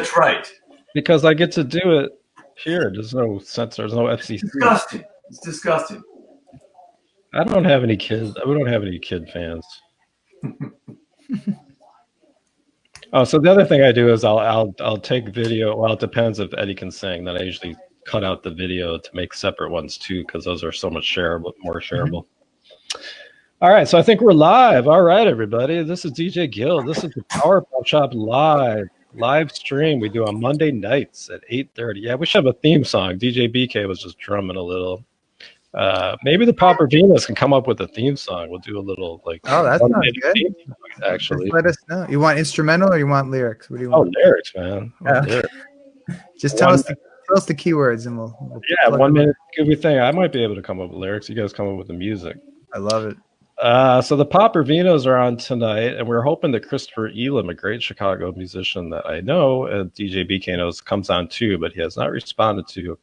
That's right. Because I get to do it here. There's no censor. There's no FCC. It's disgusting. It's disgusting. I don't have any kids. We don't have any kid fans. Oh, so the other thing I do is I'll take video. Well, it depends if Eddie can sing. Then I usually cut out the video to make separate ones too, because those are so much shareable, more shareable. All right, so I think we're live. All right, everybody. This is DJ Gil. This is the Power Pop Shop live stream we do on Monday nights at 8:30. Yeah, we should have a theme song. DJ BK was just drumming a little. Maybe the Popravinas can come up with a theme song. We'll do a little like. Oh, that sounds good. Song, actually, just let us know. You want instrumental or you want lyrics? What do you want? Oh, lyrics, man. Lyrics. Just tell us the keywords and we'll yeah, 1 minute Scooby thing. I might be able to come up with lyrics. You guys come up with the music. I love it. So the Popravinas are on tonight, and we're hoping that Christopher Elam, a great Chicago musician that I know, and DJ BK knows, comes on too, but he has not responded to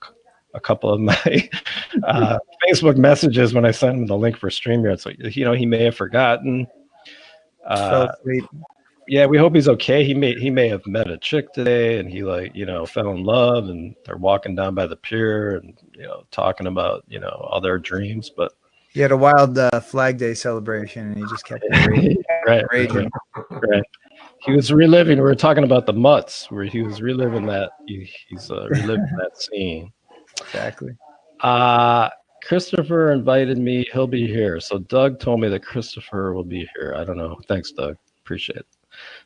a couple of my Facebook messages when I sent him the link for StreamYard. So, he may have forgotten. So sweet. Yeah, we hope he's okay. He may have met a chick today, and he fell in love, and they're walking down by the pier and talking about all their dreams. But he had a wild Flag Day celebration, and he just kept raging. Right. He was reliving. We were talking about the Mutts, where he was reliving that. He's reliving that scene. Exactly. Christopher invited me. He'll be here. So Doug told me that Christopher will be here. I don't know. Thanks, Doug. Appreciate it.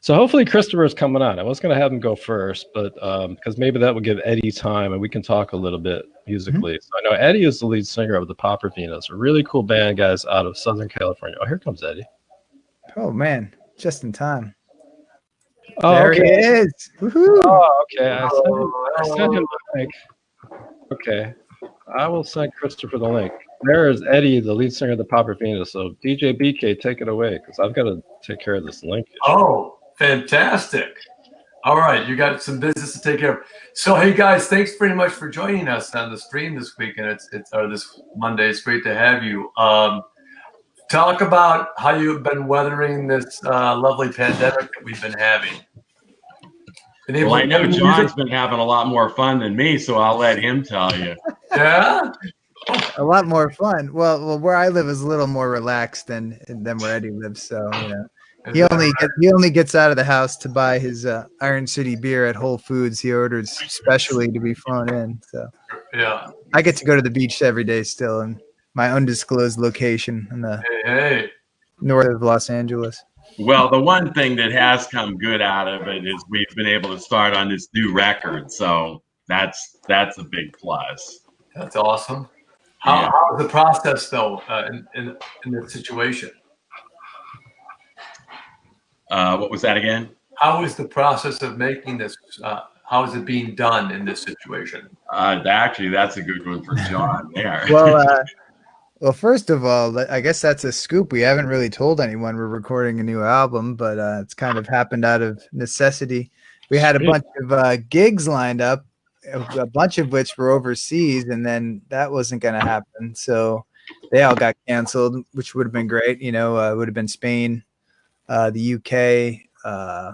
So hopefully Christopher is coming on. I was going to have him go first, but because maybe that would give Eddie time and we can talk a little bit musically. So I know Eddie is the lead singer of the Popravinas, a really cool band, guys, out of Southern California. Oh, here comes Eddie. Oh, man. Just in time. Oh, there okay. He is. Woohoo. Oh, okay. I sent him the link. Okay. I will send Christopher the link. There is Eddie, the lead singer of the Popravinas. So DJ BK, take it away, because I've got to take care of this link issue. Oh, fantastic. All right, you got some business to take care of. So, hey guys, thanks very much for joining us on the stream this week, and this Monday. It's great to have you. Talk about how you've been weathering this lovely pandemic that we've been having. Well, I know John's been having a lot more fun than me, so I'll let him tell you. Yeah? A lot more fun. Well, where I live is a little more relaxed than where Eddie lives. So he only gets out of the house to buy his Iron City beer at Whole Foods. He orders specially to be flown in. So yeah, I get to go to the beach every day still in my undisclosed location in the north of Los Angeles. Well, the one thing that has come good out of it is we've been able to start on this new record. So that's a big plus. That's awesome. How is the process, though, in this situation? What was that again? How is the process of making this? How is it being done in this situation? Actually, that's a good one for John there. Well, first of all, I guess that's a scoop. We haven't really told anyone we're recording a new album, but it's kind of happened out of necessity. We had a bunch of gigs lined up, a bunch of which were overseas, and then that wasn't going to happen. So they all got canceled, which would have been great. It would have been Spain, the UK, I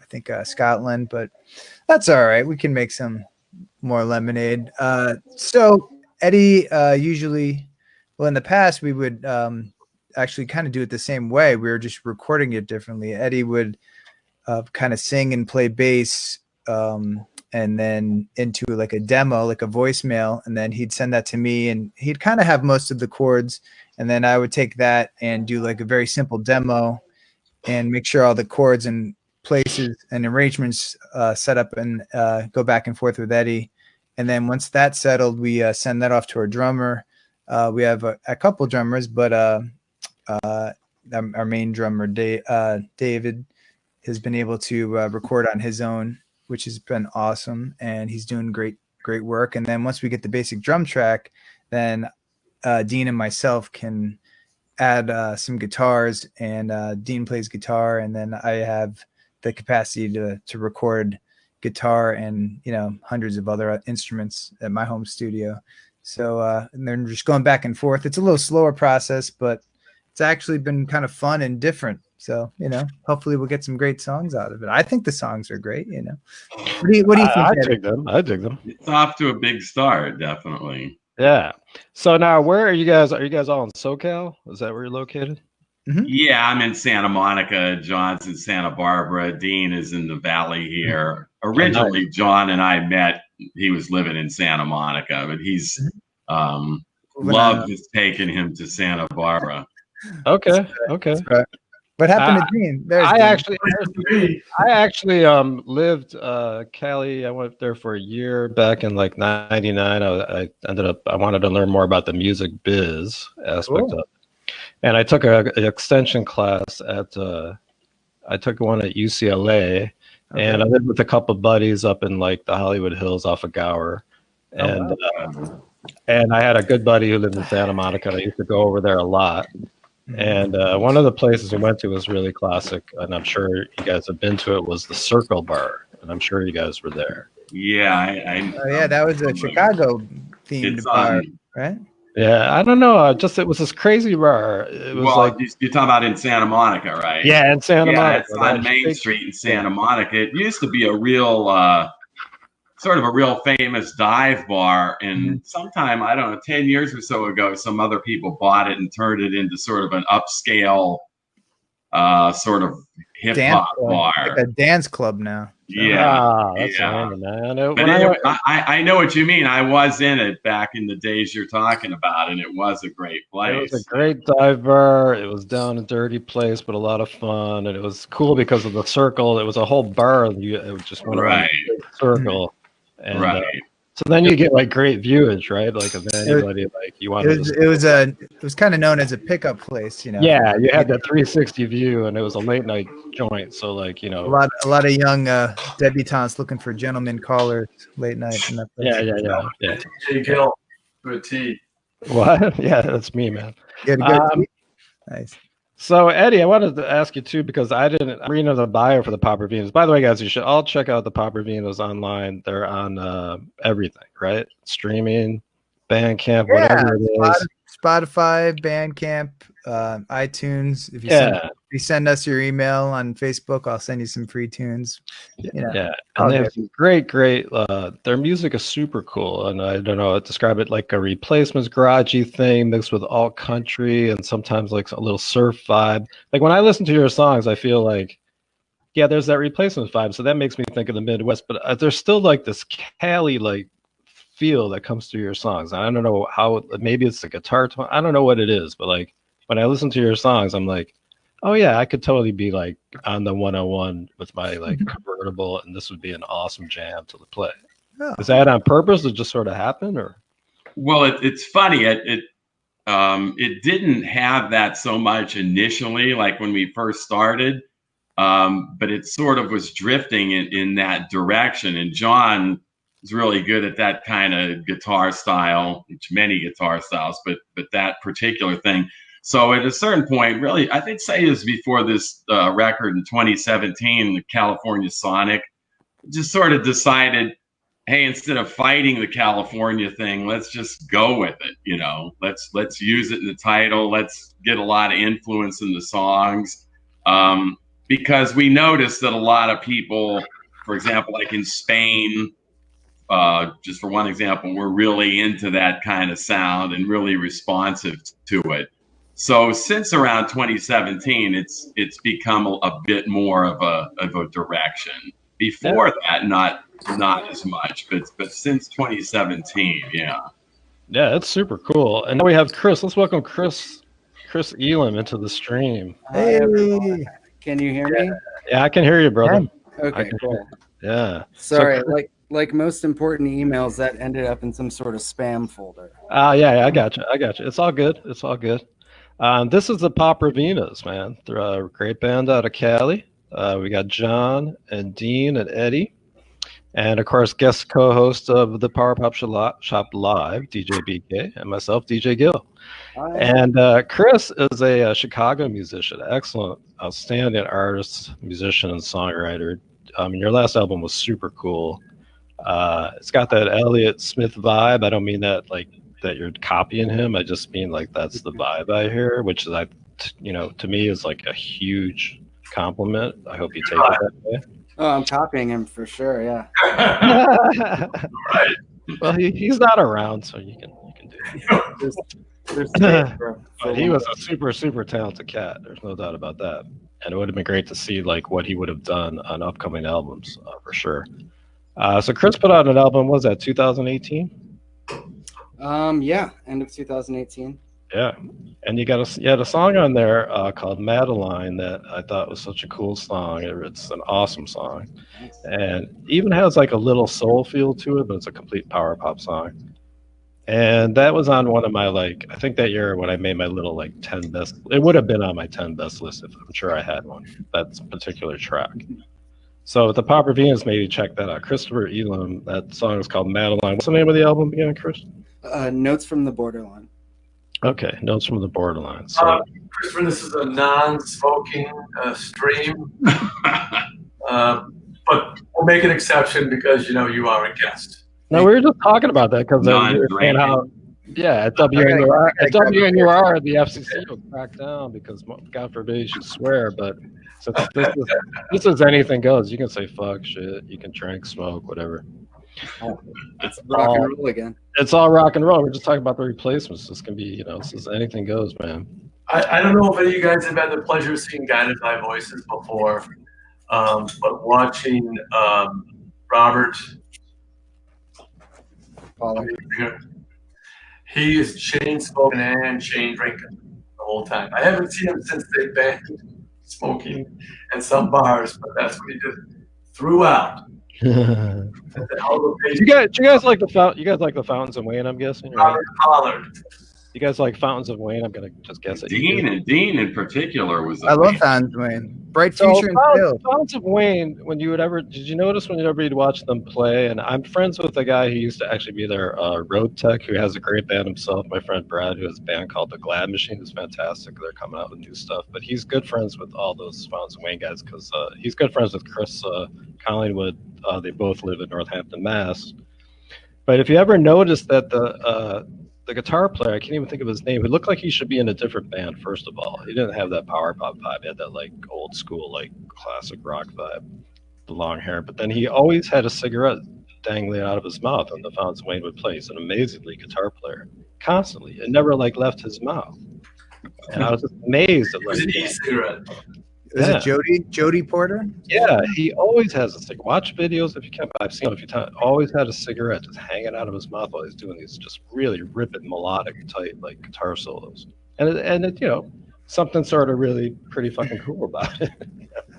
think Scotland, but that's all right. We can make some more lemonade. So Eddie usually... Well, in the past, we would actually kind of do it the same way. We were just recording it differently. Eddie would kind of sing and play bass and then into like a demo, like a voicemail, and then he'd send that to me, and he'd kind of have most of the chords, and then I would take that and do like a very simple demo and make sure all the chords and places and arrangements set up and go back and forth with Eddie. And then once that's settled, we send that off to our drummer. We have a couple drummers, but our main drummer, David, has been able to record on his own, which has been awesome, and he's doing great work. And then once we get the basic drum track, then Dean and myself can add some guitars, and Dean plays guitar, and then I have the capacity to record guitar and hundreds of other instruments at my home studio. So and they're just going back and forth. It's a little slower process, but it's actually been kind of fun and different. So, hopefully we'll get some great songs out of it. I think the songs are great, What do you think? I dig them. I dig them. It's off to a big start, definitely. Yeah. So now, where are you guys? Are you guys all in SoCal? Is that where you're located? Mm-hmm. Yeah, I'm in Santa Monica. John's in Santa Barbara. Dean is in the Valley here. Originally, John and I met. He was living in Santa Monica, but he's love has taken him to Santa Barbara. Okay. Okay. What happened to Dean? I actually lived Cali. I went there for a year back in like '99. I wanted to learn more about the music biz aspect of it. And I took an extension class I took one at UCLA, and I lived with a couple of buddies up in like the Hollywood Hills off of Gower. And and I had a good buddy who lived in Santa Monica, and I used to go over there a lot. And one of the places we went to was really classic, and I'm sure you guys have been to it, was the Circle Bar, and I'm sure you guys were there. Yeah, that was a Chicago themed bar, right? Yeah, I don't know. It was this crazy bar. It was you're talking about in Santa Monica, right? Yeah, in Santa Monica. It's on Main Street in Santa Monica. It used to be a real, sort of a real famous dive bar. And sometime, I don't know, 10 years or so ago, some other people bought it and turned it into sort of an upscale, sort of hip hop bar. Like a dance club now. Yeah, that's funny, man. I know what you mean. I was in it back in the days you're talking about, and it was a great place. It was a great dive bar. It was down a dirty place, but a lot of fun, and it was cool because of the circle. It was a whole bar. It just went around the circle, and so then you get like great viewage, right? Like if anybody you wanted. It was kind of known as a pickup place, Yeah, you had that 360 view, and it was a late night joint. So like a lot of young debutantes looking for gentlemen callers late night. And yeah. Hey, Gil, for a tea. What? Yeah, that's me, man. Nice. So Eddie, I wanted to ask you too, because I'm reading the bio for the Popravinas. By the way, guys, you should all check out the Popravinas online. They're on everything, right? Streaming, Bandcamp, whatever it is. Spotify, Bandcamp, iTunes. If you send us your email on Facebook, I'll send you some free tunes. Yeah. And they have some great. Their music is super cool, and I don't know, describe it like a Replacements garagey thing mixed with alt country and sometimes like a little surf vibe. Like when I listen to your songs, I feel like, yeah, there's that Replacements vibe, so that makes me think of the Midwest. But there's still like this Cali like feel that comes through your songs. I don't know how. Maybe it's the guitar tone. I don't know what it is, but like when I listen to your songs, I'm like, oh yeah, I could totally be like on the 101 with my like convertible, and this would be an awesome jam to play. Oh. Is that on purpose? It just sort of happened, or? Well, it's funny. It didn't have that so much initially, like when we first started, but it sort of was drifting in that direction. And John is really good at that kind of guitar style, many guitar styles, but that particular thing. So at a certain point, really, I think it was before this record in 2017, the California Sonic, just sort of decided, hey, instead of fighting the California thing, let's just go with it. Let's use it in the title. Let's get a lot of influence in the songs, because we noticed that a lot of people, for example, like in Spain, just for one example, were really into that kind of sound and really responsive to it. So since around 2017, it's become a bit more of a direction. Before that, not as much, but since 2017, yeah. Yeah, it's super cool. And now we have Chris. Let's welcome Chris Elam into the stream. Hey, can you hear me? Yeah, I can hear you, brother. Okay, cool. Yeah. Sorry, like most important emails, that ended up in some sort of spam folder. Yeah, I got you. It's all good. This is the Popravinas, man. They're a great band out of Cali. We got John and Dean and Eddie. And, of course, guest co-host of the Power Pop Shop Live, DJ BK, and myself, DJ Gil. Hi. And Chris is a Chicago musician, excellent, outstanding artist, musician, and songwriter. Your last album was super cool. It's got that Elliott Smith vibe. I don't mean that like that you're copying him. I just mean like that's the vibe I hear, which is I you know, to me is like a huge compliment. I hope you take it that way. Oh, I'm copying him for sure. Yeah. Right. Well, he's not around, so you can do it. There's space for But he was a super talented cat. There's no doubt about that. And it would have been great to see like what he would have done on upcoming albums for sure. So Chris put out an album. Was that 2018? Yeah, end of 2018. Yeah, and you had a song on there called Madeline that I thought was such a cool song. It's an awesome song, and even has like a little soul feel to it, but it's a complete power pop song. And that was on one of my like, I think that year when I made my little like 10 best. It would have been on my 10 best list if I'm sure I had one. That particular track. So the Popravinas, maybe check that out. Christopher Elam. That song is called Madeline. What's the name of the album again, Chris? Notes from the Borderline. Okay, Notes from the Borderline. So, Christopher, this is a non-smoking stream, but we'll make an exception because you know you are a guest. no, we were just talking about that because we were saying how, yeah, at WNUR, the FCC will crack down because God forbid you should swear, but since this is anything goes. You can say fuck, shit, you can drink, smoke, whatever. It's rock and roll again. It's all rock and roll. We're just talking about the replacements. This can be, you know, this is anything goes, man. I don't know if any of you guys have had the pleasure of seeing Guided by Voices before, but watching Robert, he is chain smoking and chain drinking the whole time. I haven't seen him since they banned smoking at some bars, but that's what he did throughout. You guys like the Fountains of Wayne, I'm guessing, right? Robert Pollard. You guys like Fountains of Wayne? I'm gonna just guess it. Dean in particular was. I love Fountains of Wayne. Bright future and still. Fountains of Wayne. Did you notice whenever you'd watch them play? And I'm friends with a guy who used to actually be their road tech, who has a great band himself. My friend Brad, who has a band called The Glad Machine, who's fantastic. They're coming out with new stuff. But he's good friends with all those Fountains of Wayne guys because he's good friends with Chris Collingwood. They both live in Northampton, Mass. But if you ever noticed that the guitar player, I can't even think of his name, it looked like he should be in a different band, first of all. He didn't have that power pop vibe. He had that like old school, like classic rock vibe, the long hair. But then he always had a cigarette dangling out of his mouth when the Fountains of Wayne would play. He's an amazingly guitar player, constantly. It never like left his mouth. And I was just amazed at like, It was an e-cigarette. Is it Jody Porter? Yeah, he always has a cigarette. Watch videos if you can. I've seen it a few times. Always had a cigarette just hanging out of his mouth while he's doing these just really ripping melodic tight like guitar solos. And it, you know, something sort of really pretty fucking cool about it.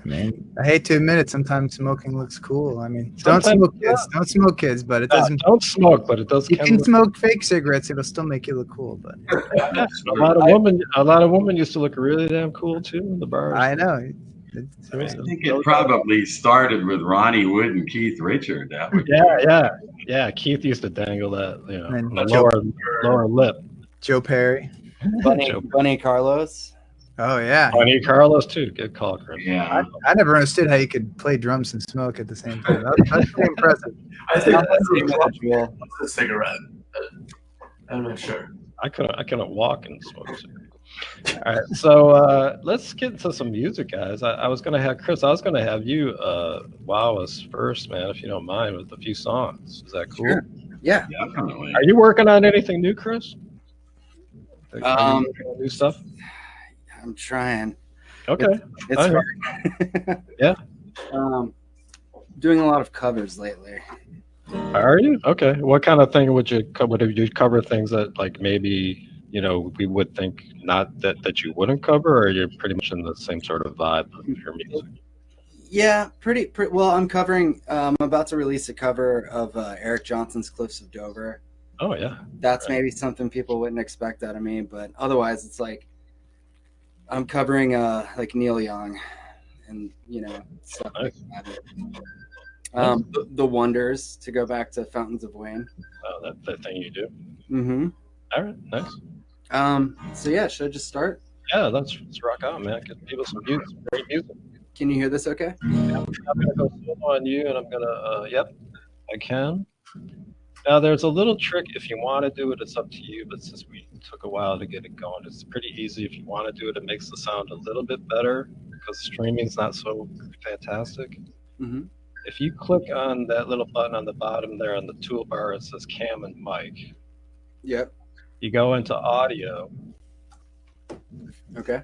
Man, I hate to admit it. Sometimes smoking looks cool. I mean, don't smoke, kids. But it doesn't. Don't smoke, but it does. You can smoke fake cigarettes; it'll still make you look cool. But a lot of women used to look really damn cool too in the bars. I know. I think it probably started with Ronnie Wood and Keith Richard. That would yeah. Keith used to dangle that, you know, the lower lip. Joe Perry, Bunny Carlos. Oh yeah, Bunny Carlos too. Good call, Chris. Yeah, I never understood how you could play drums and smoke at the same time. That's pretty impressive. I think that's a cigarette. I'm not sure. I couldn't walk and smoke a cigarette. All right, so let's get into some music, guys. I was gonna have Chris. I was gonna have you wow us first, man, if you don't mind, with a few songs. Is that cool? Sure. Yeah, definitely. Are you working on anything new, Chris? New stuff. I'm trying. Okay, It's hard. Yeah. Doing a lot of covers lately. Are you? Okay. What kind of thing would you cover? Things that like maybe, you know, we would think not that you wouldn't cover, or you're pretty much in the same sort of vibe of your music? Yeah, pretty well. I'm covering. I'm about to release a cover of Eric Johnson's "Cliffs of Dover." Oh yeah. That's maybe something people wouldn't expect out of me, but otherwise, it's like I'm covering like Neil Young, and you know stuff like that. The Wonders, to go back to Fountains of Wayne. Oh, that thing you do. Mm-hmm. All right, nice. So yeah, should I just start? Yeah, let's rock out, man. Give people some music, great music. Can you hear this okay? Yeah, I'm gonna go solo on you, and I'm gonna yep, I can. Now, there's a little trick if you want to do it. It's up to you, but since we took a while to get it going, it's pretty easy. If you want to do it, it makes the sound a little bit better because streaming's not so fantastic. Mm-hmm. If you click on that little button on the bottom there on the toolbar, it says Cam and Mic. Yep. You go into Audio, Okay.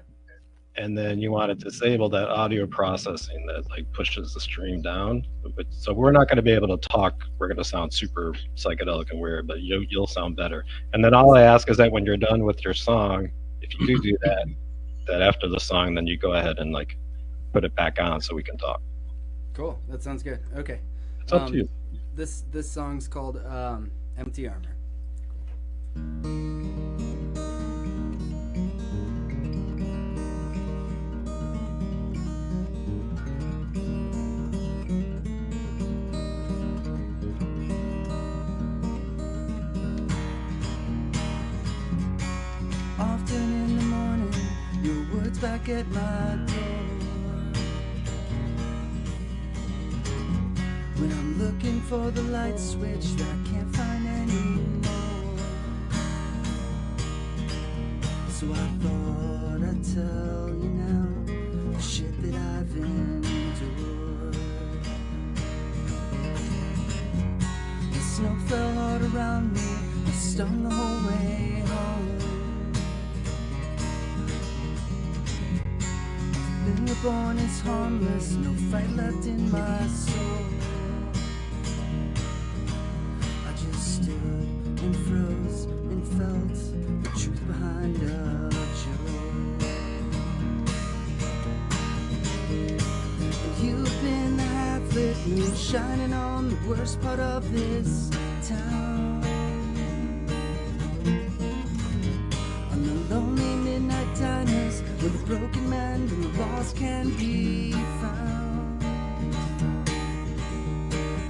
and then you want to disable that audio processing that like pushes the stream down. So we're not going to be able to talk. We're going to sound super psychedelic and weird, but you'll sound better. And then all I ask is that when you're done with your song, if you do that, that after the song, then you go ahead and like put it back on so we can talk. Cool. That sounds good. Okay. It's up to you. This song's called Empty Armor. Often in the morning, your words back at my door. When I'm looking for the light switch that I can't find anymore. So I thought I'd tell you now the shit that I've endured. The snow fell hard around me, I stung the whole way home. Been reborn is harmless, no fight left in my soul. I just stood and froze and felt the truth behind a joke. And you've been the half-lit moon shining on the worst part of this town. On the lonely midnight diners where the broken man and the lost can be found.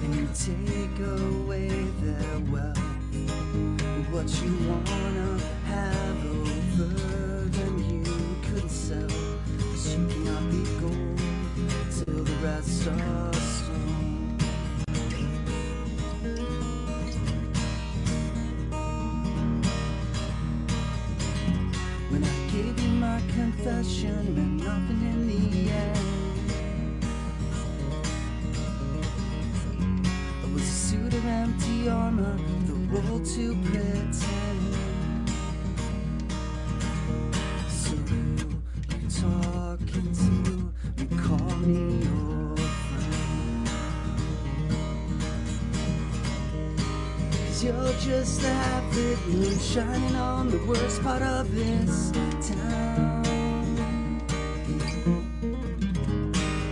And you take away their wealth, what you wanna have over them you couldn't sell. 'Cause you cannot be gold till the rest are stone. When I gave you my confession, meant nothing in the end. It was a suit of empty armor, the role to pretend. So who you talking to? You call me your friend. 'Cause you're just a half-lit moon shining on the worst part of this town.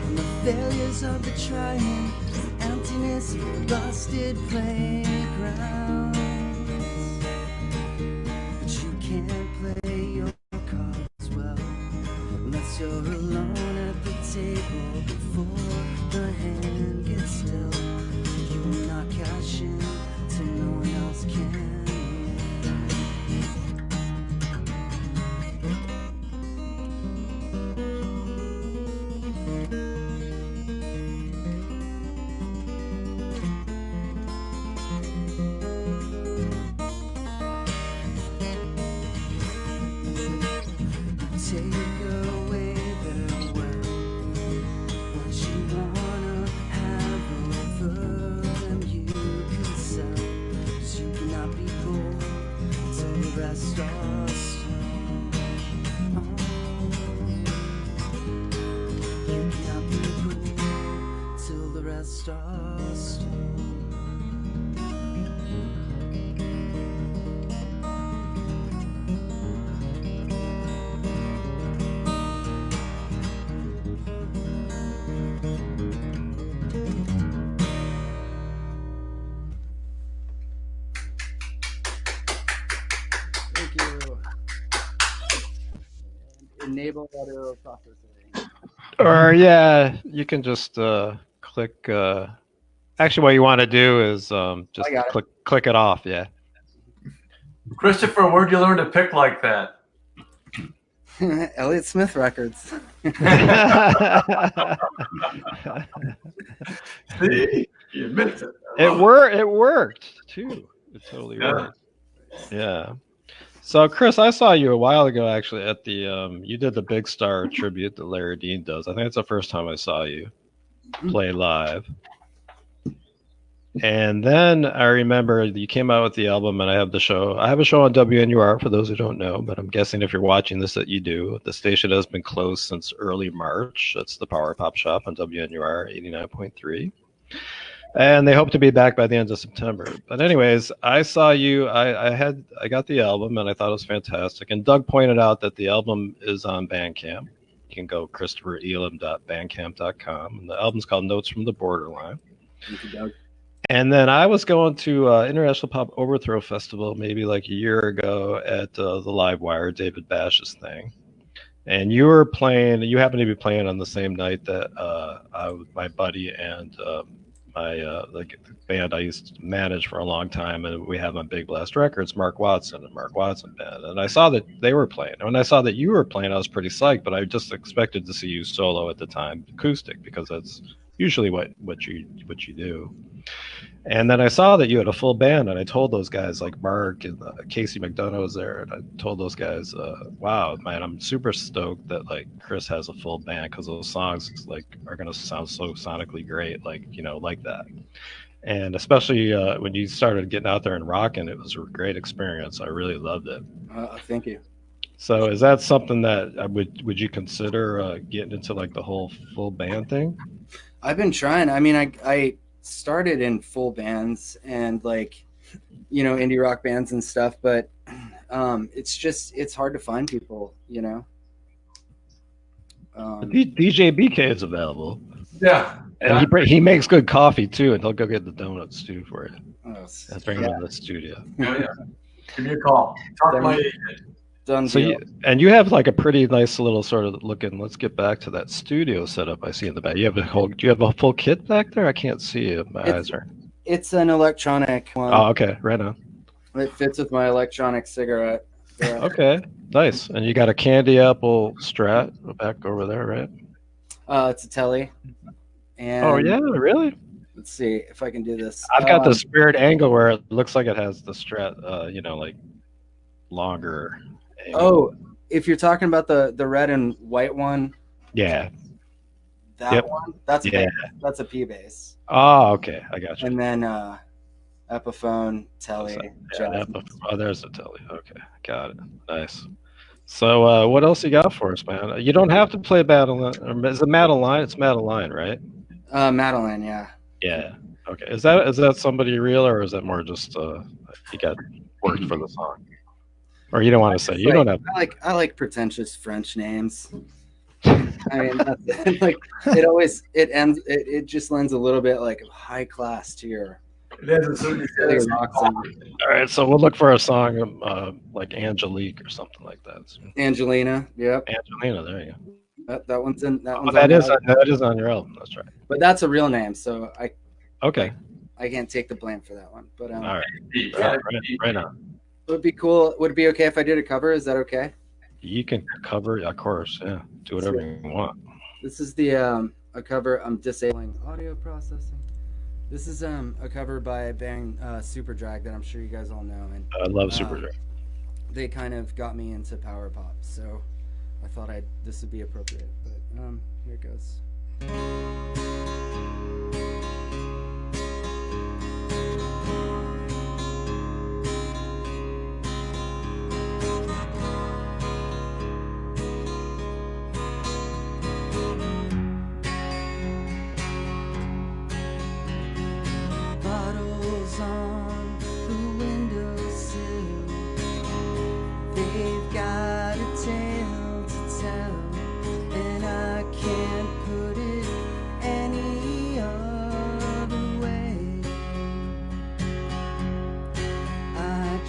And the failures of the trying, the emptiness of busted playgrounds. But you can't play your cards well unless you're alone at the table before the hand gets dealt. You will not cash in till no one else can. Take away their wealth, what you wanna have over them you can sell. 'Cause you cannot be gold till the rest are stone. You cannot be gold till the rest are stone. Thank you. Enable audio processing. Or yeah, you can just click. Actually, what you want to do is just I got it. click it off. Yeah. Christopher, where'd you learn to pick like that? Elliott Smith Records. See, You missed it. It worked too. It totally worked. Yeah. So Chris, I saw you a while ago actually at the you did the Big Star tribute that Larry Dean does. I think it's the first time I saw you play live. And then I remember you came out with the album, and I have the show. I have a show on WNUR for those who don't know, but I'm guessing if you're watching this that you do. The station has been closed since early March. It's the Power Pop Shop on WNUR 89.3. And they hope to be back by the end of September. But anyways, I saw you. I got the album, and I thought it was fantastic. And Doug pointed out that the album is on Bandcamp. You can go ChristopherElam.bandcamp.com. And the album's called Notes from the Borderline. Thank you, Doug. And then I was going to International Pop Overthrow Festival maybe like a year ago at the Live Wire, David Bash's thing. And you were playing, you happened to be playing on the same night that my buddy and my the band I used to manage for a long time, and we have on Big Blast Records, Mark Watson and Mark Watson Band. And I saw that they were playing. And when I saw that you were playing, I was pretty psyched, but I just expected to see you solo at the time, acoustic, because that's usually what you do. And then I saw that you had a full band, and I told those guys, like Mark and Casey McDonough was there, and I told those guys, wow, man, I'm super stoked that like Chris has a full band, because those songs like are gonna sound so sonically great, like, you know, like that. And especially when you started getting out there and rocking, it was a great experience. I really loved it. Thank you. So is that something that would you consider getting into, like the whole full band thing? I've been trying. I mean, I started in full bands and, like, you know, indie rock bands and stuff, but it's hard to find people, you know. DJ BK is available. Yeah. And he makes good coffee too, and he'll go get the donuts too for you. And bring them to the studio. Yeah. Give me a call. Talk to my agent. Done. So you have like a pretty nice little sort of looking. Let's get back to that studio setup I see in the back. Do you have a full kit back there? I can't see it. My eyes are. It's an electronic one. Oh, okay, right on. It fits with my electronic cigarette. Yeah. Okay, nice. And you got a candy apple Strat back over there, right? It's a Telly. And oh yeah, really? Let's see if I can do this. I've got the Spirit angle where it looks like it has the Strat, you know, like longer. Oh, if you're talking about the red and white one, yeah, that one, that's a P bass. Oh, okay, I got you. And then Epiphone, Telly. Oh, there's the Telly. Okay, got it. Nice. So, what else you got for us, man? You don't have to play Madeline. Is it Madeline? It's Madeline, right? Madeline, yeah. Yeah. Okay. Is that somebody real, or is that more just you got worked for the song? Or you don't want to say? You don't have. I like pretentious French names. I mean, that's, like it just lends a little bit like high class to your. All right, so we'll look for a song like Angelique or something like that. So. Angelina, yep. Angelina, there you go. That one's in. That is on your album. That's right. But that's a real name, so Okay. I can't take the blame for that one. But all right, right on. It would be cool. Would it be okay if I did a cover? Is that okay? You can cover, of course. Yeah, do whatever you want. This is the a cover. I'm disabling audio processing. This is a cover by a band, Superdrag, that I'm sure you guys all know. And I love Superdrag. They kind of got me into power pop, so I thought this would be appropriate. But here it goes.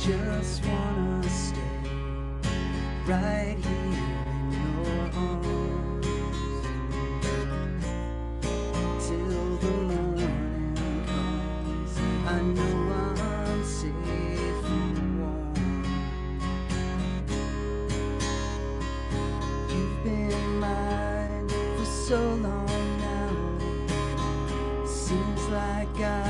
Just wanna stay right here in your arms till the morning comes. I know I'm safe and warm. You've been mine for so long now. Seems like I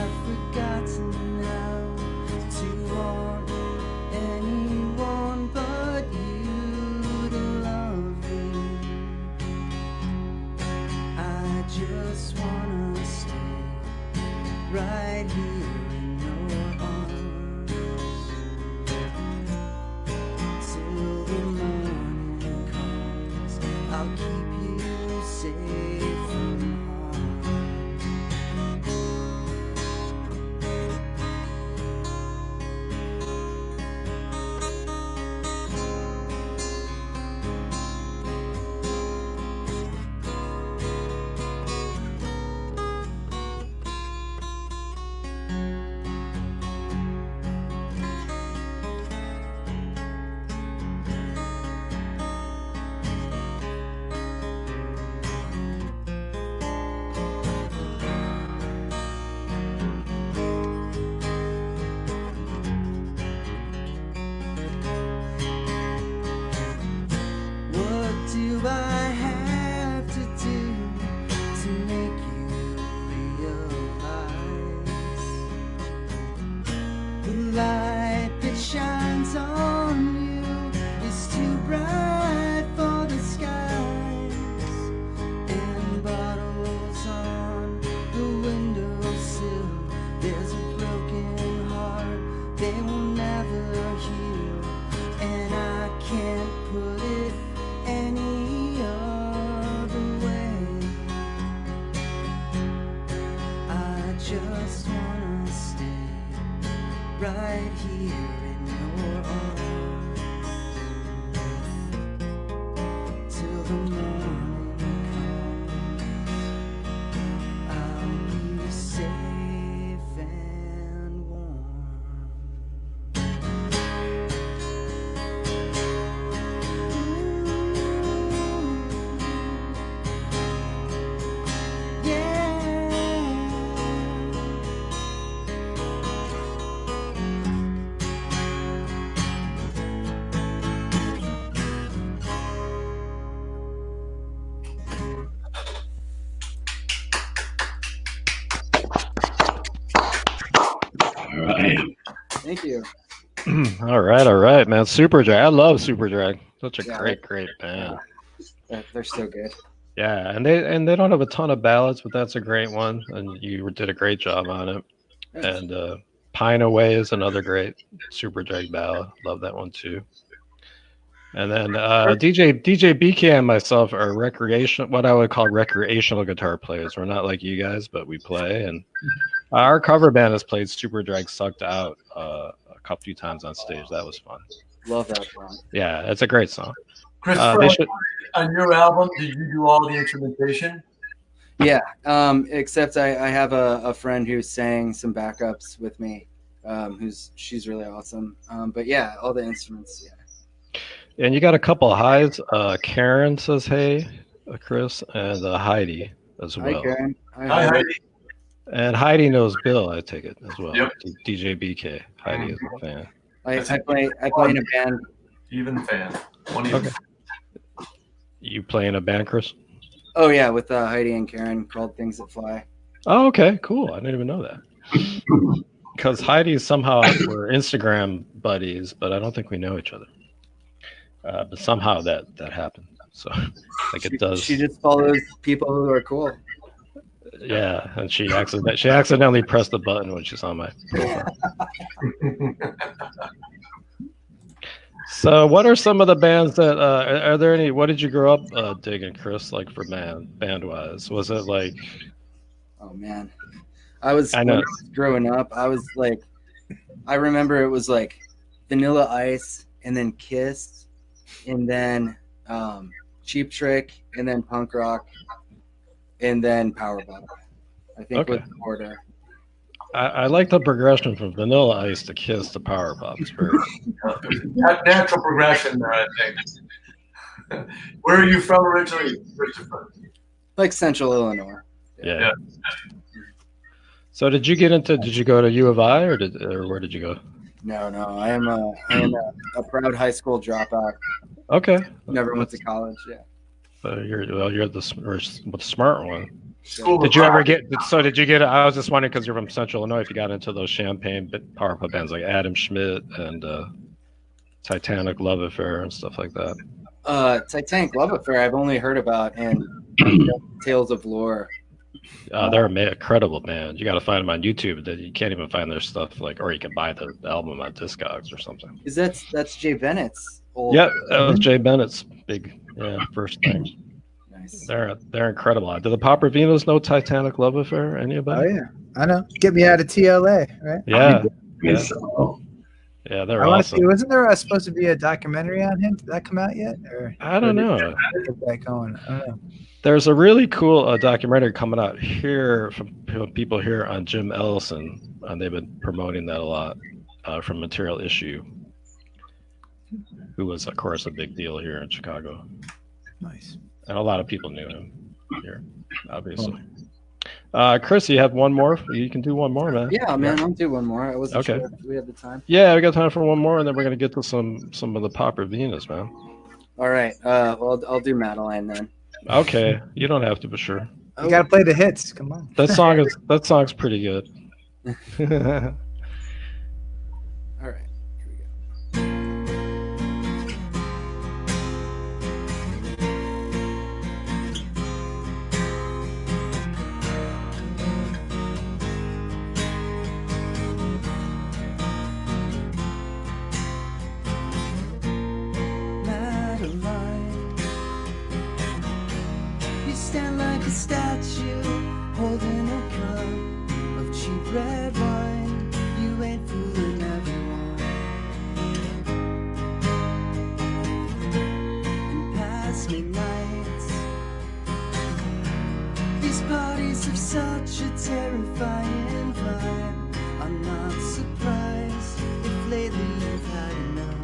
The light that shines on you is too bright for the skies, and bottles on the windowsill. There's a broken heart, they will never heal, and I can't put it any other way. I just wanna stay right here in your arms till the morning comes. I'll be safe and warm. Yeah. All right. Thank you. All right, man. Super Drag. I love Super Drag. Such a Yeah. great band. They're so good. Yeah, and they don't have a ton of ballads, but that's a great one, and you did a great job on it. Thanks. And Pine Away is another great Super Drag ballad. Love that one too. And then DJ BK and myself are what I would call recreational guitar players. We're not like you guys, but we play. And our cover band has played Super Drag Sucked Out a couple few times on stage. That was fun. Love that song. Yeah, it's a great song. Christopher, on your album, did you do all the instrumentation? Yeah, except I have a friend who sang some backups with me. She's really awesome. But yeah, all the instruments. Yeah. And you got a couple of highs. Karen says hey, Chris, and Heidi as well. Hi, Karen. Hi, Heidi. And Heidi knows Bill, I take it as well. Yep. DJ BK. Heidi is a fan. I play in a band. Even fan. Okay. You play in a band, Chris? Oh yeah, with Heidi and Karen called Things That Fly. Oh, okay, cool. I didn't even know that. Because Heidi somehow we're Instagram buddies, but I don't think we know each other. But somehow that happened. So like it does. She just follows people who are cool. Yeah, and she accidentally pressed the button when she saw my profile. So what are some of the bands that are there any? What did you grow up digging, Chris? Like for band wise, was it like? Oh man, when I was growing up, I was like, I remember it was like Vanilla Ice, and then Kiss, and then Cheap Trick, and then punk rock, and then power bop. I think was the order. I like the progression from Vanilla Ice to Kiss to power pop. It's very natural progression there, I think. Where are you from originally, Christopher? Like Central Illinois. Yeah. So did you go to U of I or where did you go? No. I am a proud high school dropout. Okay. Never went to college. Yeah. So you're the smart one. Did you ever get? So did you get? I was just wondering because you're from Central Illinois. If you got into those Champagne power pop bands like Adam Schmidt and Titanic Love Affair and stuff like that. Titanic Love Affair I've only heard about and Tales of Lore. They're an incredible band. You got to find them on YouTube. That you can't even find their stuff or you can buy the album on Discogs or something. Is that's Jay Bennett's old? Yeah, that was Jay Bennett's big first thing. Nice. They're incredible. Do the Popravinas know Titanic Love Affair? Anybody? Oh yeah, I know. Get Me Out of TLA, right? Yeah. Yeah, they're awesome. Wasn't there supposed to be a documentary on him? Did that come out yet? Or I don't know. Get that going. I don't know. There's a really cool documentary coming out here from people here on Jim Ellison, and they've been promoting that a lot from Material Issue, who was, of course, a big deal here in Chicago. Nice. And a lot of people knew him here, obviously. Chris, you have one more? You can do one more, man. Yeah, man, I'll do one more. I wasn't sure if we had the time. Yeah, we got time for one more, and then we're going to get to some of the Popravinas, man. All right. Well, I'll do Madeline then. Okay. You don't have to, but sure. You got to play the hits. Come on. That song's pretty good. All right, here we go. Madeline, you stand like a statue, holding a cup of cheap red wine. You ain't fooling everyone. And past midnight, these parties have such a terrifying vibe. I'm not surprised if lately you've had enough.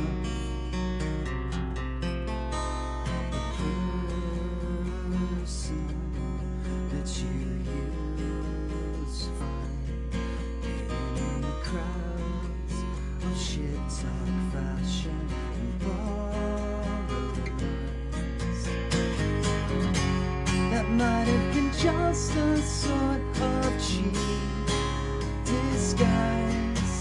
That you use fine in crowds of shit talk, fashion, and borrowers. That might have been just a sort of cheap disguise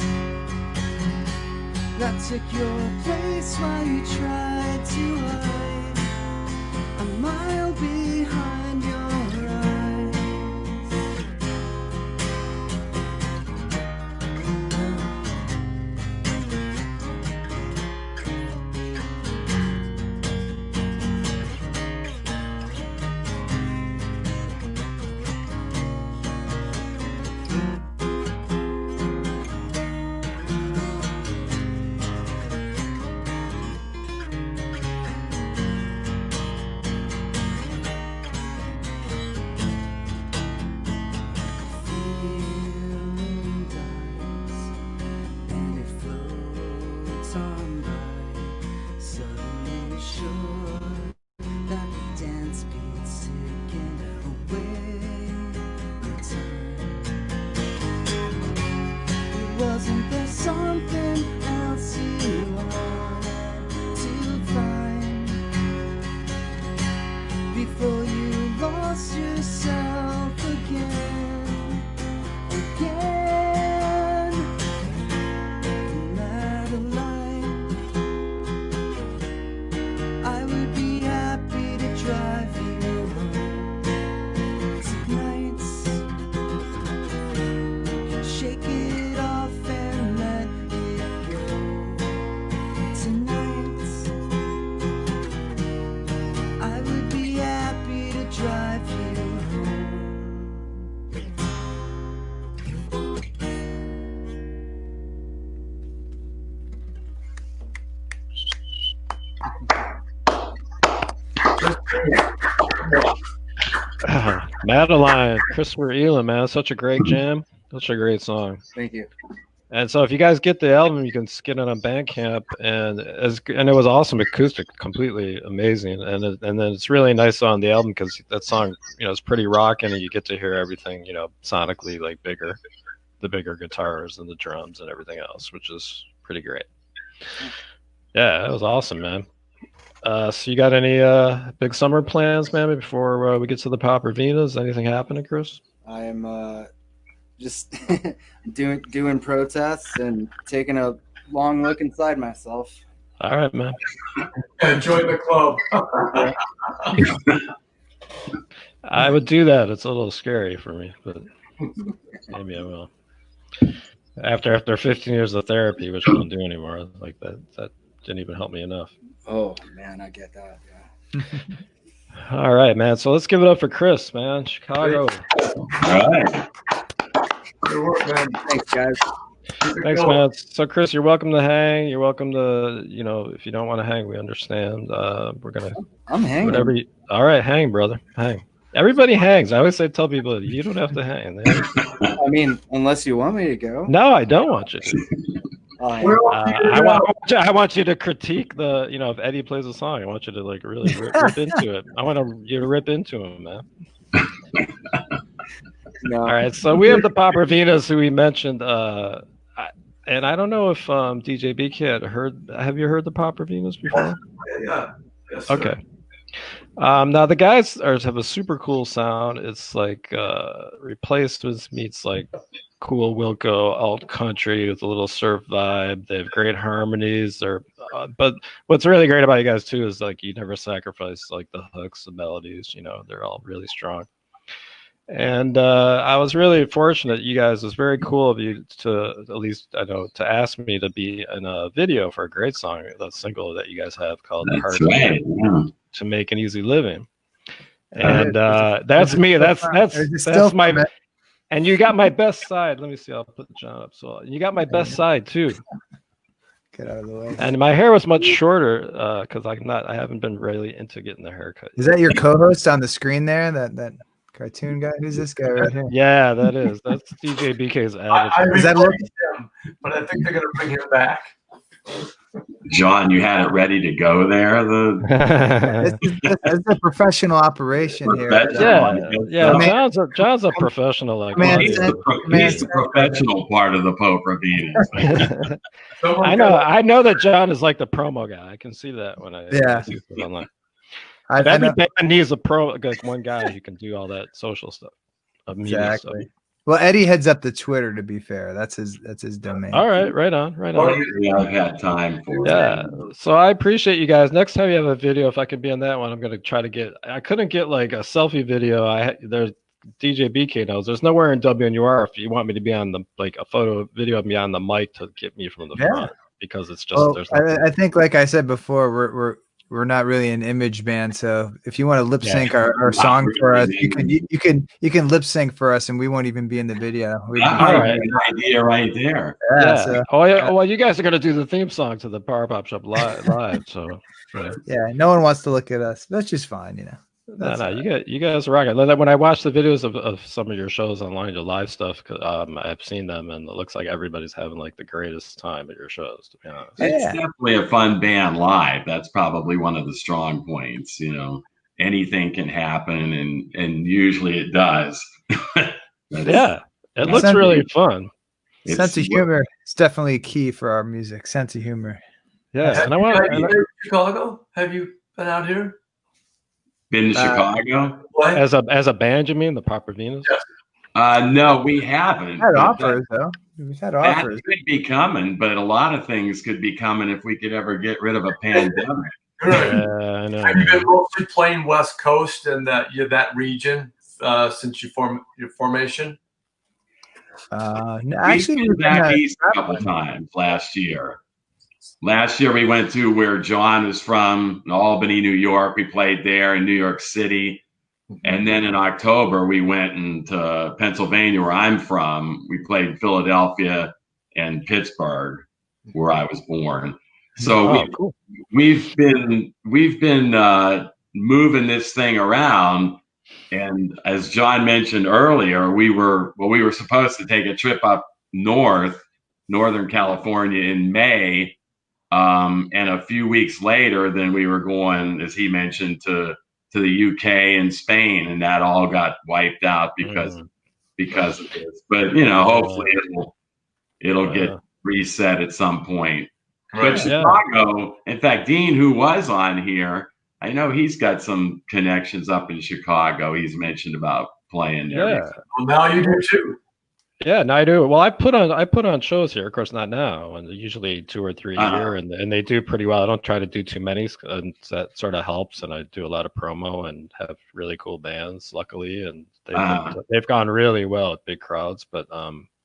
that took your place while you tried to hide a mile behind your eyes. Feeling dies and it floats on by. Suddenly sure that the dance beats taking away your time. Wasn't there something else you wanted to find before you lost yourself again? Madeline, I would be happy to drive you home tonight. Shake it off and let it go tonight. I would be happy to drive you home. Madeline, Christopher Elam, man, such a great jam, such a great song. Thank you. And so if you guys get the album, you can get it on Bandcamp, and it was awesome acoustic, completely amazing, and then it's really nice on the album because that song, is pretty rocking, and you get to hear everything, sonically like the bigger guitars and the drums and everything else, which is pretty great. Yeah, that was awesome, man. So you got any big summer plans, man, before we get to the Popravinas? Anything happening, Chris? I am just doing protests and taking a long look inside myself. All right, man. Join the club. I would do that. It's a little scary for me, but maybe I will. After 15 years of therapy, which I don't do anymore, like that didn't even help me enough. Oh man, I get that. Yeah. All right, man. So let's give it up for Chris, man. Chicago. All right. Good work, man. Thanks, guys. Thanks, man. So, Chris, you're welcome to hang. You're welcome to, if you don't want to hang, we understand. We're gonna. I'm hanging. Whatever. All right, hang, brother. Hang. Everybody hangs. I always tell people you don't have to hang. I mean, unless you want me to go. No, I don't want you to. I want you to critique if Eddie plays a song, I want you to really rip into it. I want you to rip into him, man. No. All right, so we have the Popravinas who we mentioned, and I don't know if DJ BK had heard. Have you heard the Popravinas before? Yeah. Yes, okay. Now the guys have a super cool sound. It's like Replaced meets like cool Wilco alt country with a little surf vibe. They have great harmonies. But what's really great about you guys too is like you never sacrifice like the hooks, the melodies. You know, they're all really strong. And I was really fortunate. You guys, it was very cool of you to, at least I know, to ask me to be in a video for a great song, the single that you guys have called "The Hard to Make an Easy Living." And that's me. That's my. And you got my best side. Let me see. I'll put John up. So you got my best side too. Get out of the way. And my hair was much shorter because I haven't been really into getting the haircut. Is that your co-host on the screen there? That cartoon guy? Who's this guy right here? Yeah, that's DJ BK's avatar. Is that him? But I think they're gonna bring him back. John, you had it ready to go there. It's a professional operation here. Yeah. John's a professional. Like he's the professional part of the Popravinas. I know that John is like the promo guy. I can see that when I see it online. Every band needs a one guy who can do all that social stuff. Exactly. Well, Eddie heads up the Twitter. To be fair, that's his domain. All right, right on. Yeah, I've had time for it. Yeah, so I appreciate you guys. Next time you have a video, if I could be on that one, I'm gonna try to get. I couldn't get like a selfie video. There's DJ BK knows. There's nowhere in WNUR if you want me to be on the a video of me on the mic to get me from the front because it's just. Well, I think, like I said before, we're not really an image band, so if you want to lip sync our song for us, you can lip sync for us, and we won't even be in the video. An idea right there. Well, you guys are gonna do the theme song to the Power Pop Shop live, so yeah, no one wants to look at us. That's just fine, you know. You guys are rocking. When I watch the videos of some of your shows online, your live stuff, I've seen them, and it looks like everybody's having like the greatest time at your shows. To be honest, it's definitely a fun band live. That's probably one of the strong points. You know, anything can happen, and usually it does. It looks really fun. Sense of humor is definitely key for our music. Sense of humor. Yeah, have you been to Chicago? Have you been out here? Been to Chicago? As a band, you mean the Popravinas? No, we haven't. We've had offers though. We've had offers. That could be coming, but a lot of things could be coming if we could ever get rid of a pandemic. I know. Have you been mostly playing West Coast and that region since your formation? Actually, we've been back east a couple times last year. Last year we went to where John is from, Albany, New York. We played there in New York City. And then in October, we went into Pennsylvania, where I'm from. We played Philadelphia and Pittsburgh, where I was born. So we've been moving this thing around. And as John mentioned earlier, we were supposed to take a trip up Northern California in May. And a few weeks later, then we were going, as he mentioned, to the UK and Spain, and that all got wiped out because of this. But you know, hopefully it'll get reset at some point. But Chicago, in fact, Dean, who was on here, I know he's got some connections up in Chicago. He's mentioned about playing there. Yeah, well, now you do too. Yeah, no, I do. Well, I put on shows here, of course, not now, and usually 2 or 3 a year, and they do pretty well. I don't try to do too many, and that sort of helps. And I do a lot of promo and have really cool bands, luckily, and they've gone really well at big crowds. But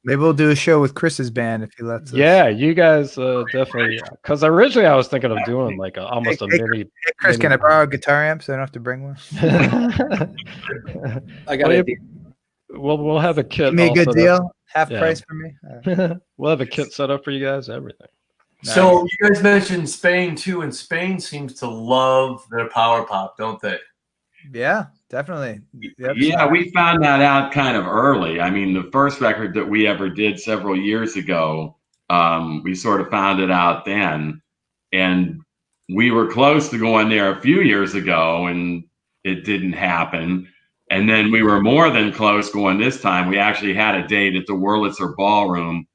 maybe we'll do a show with Chris's band if he lets us. Yeah, you guys definitely. Because originally I was thinking of doing like almost a mini. Hey, Chris, can I borrow a guitar amp so I don't have to bring one? I got it. We'll have a kit. Give me a good deal. Half price for me. We'll have a kit set up for you guys. Everything. So you guys mentioned Spain too, and Spain seems to love their power pop, don't they? Yeah, definitely. Yeah, we found that out kind of early. I mean, the first record that we ever did several years ago, we sort of found it out then, and we were close to going there a few years ago, and it didn't happen. And then we were more than close going this time. We actually had a date at the Wurlitzer Ballroom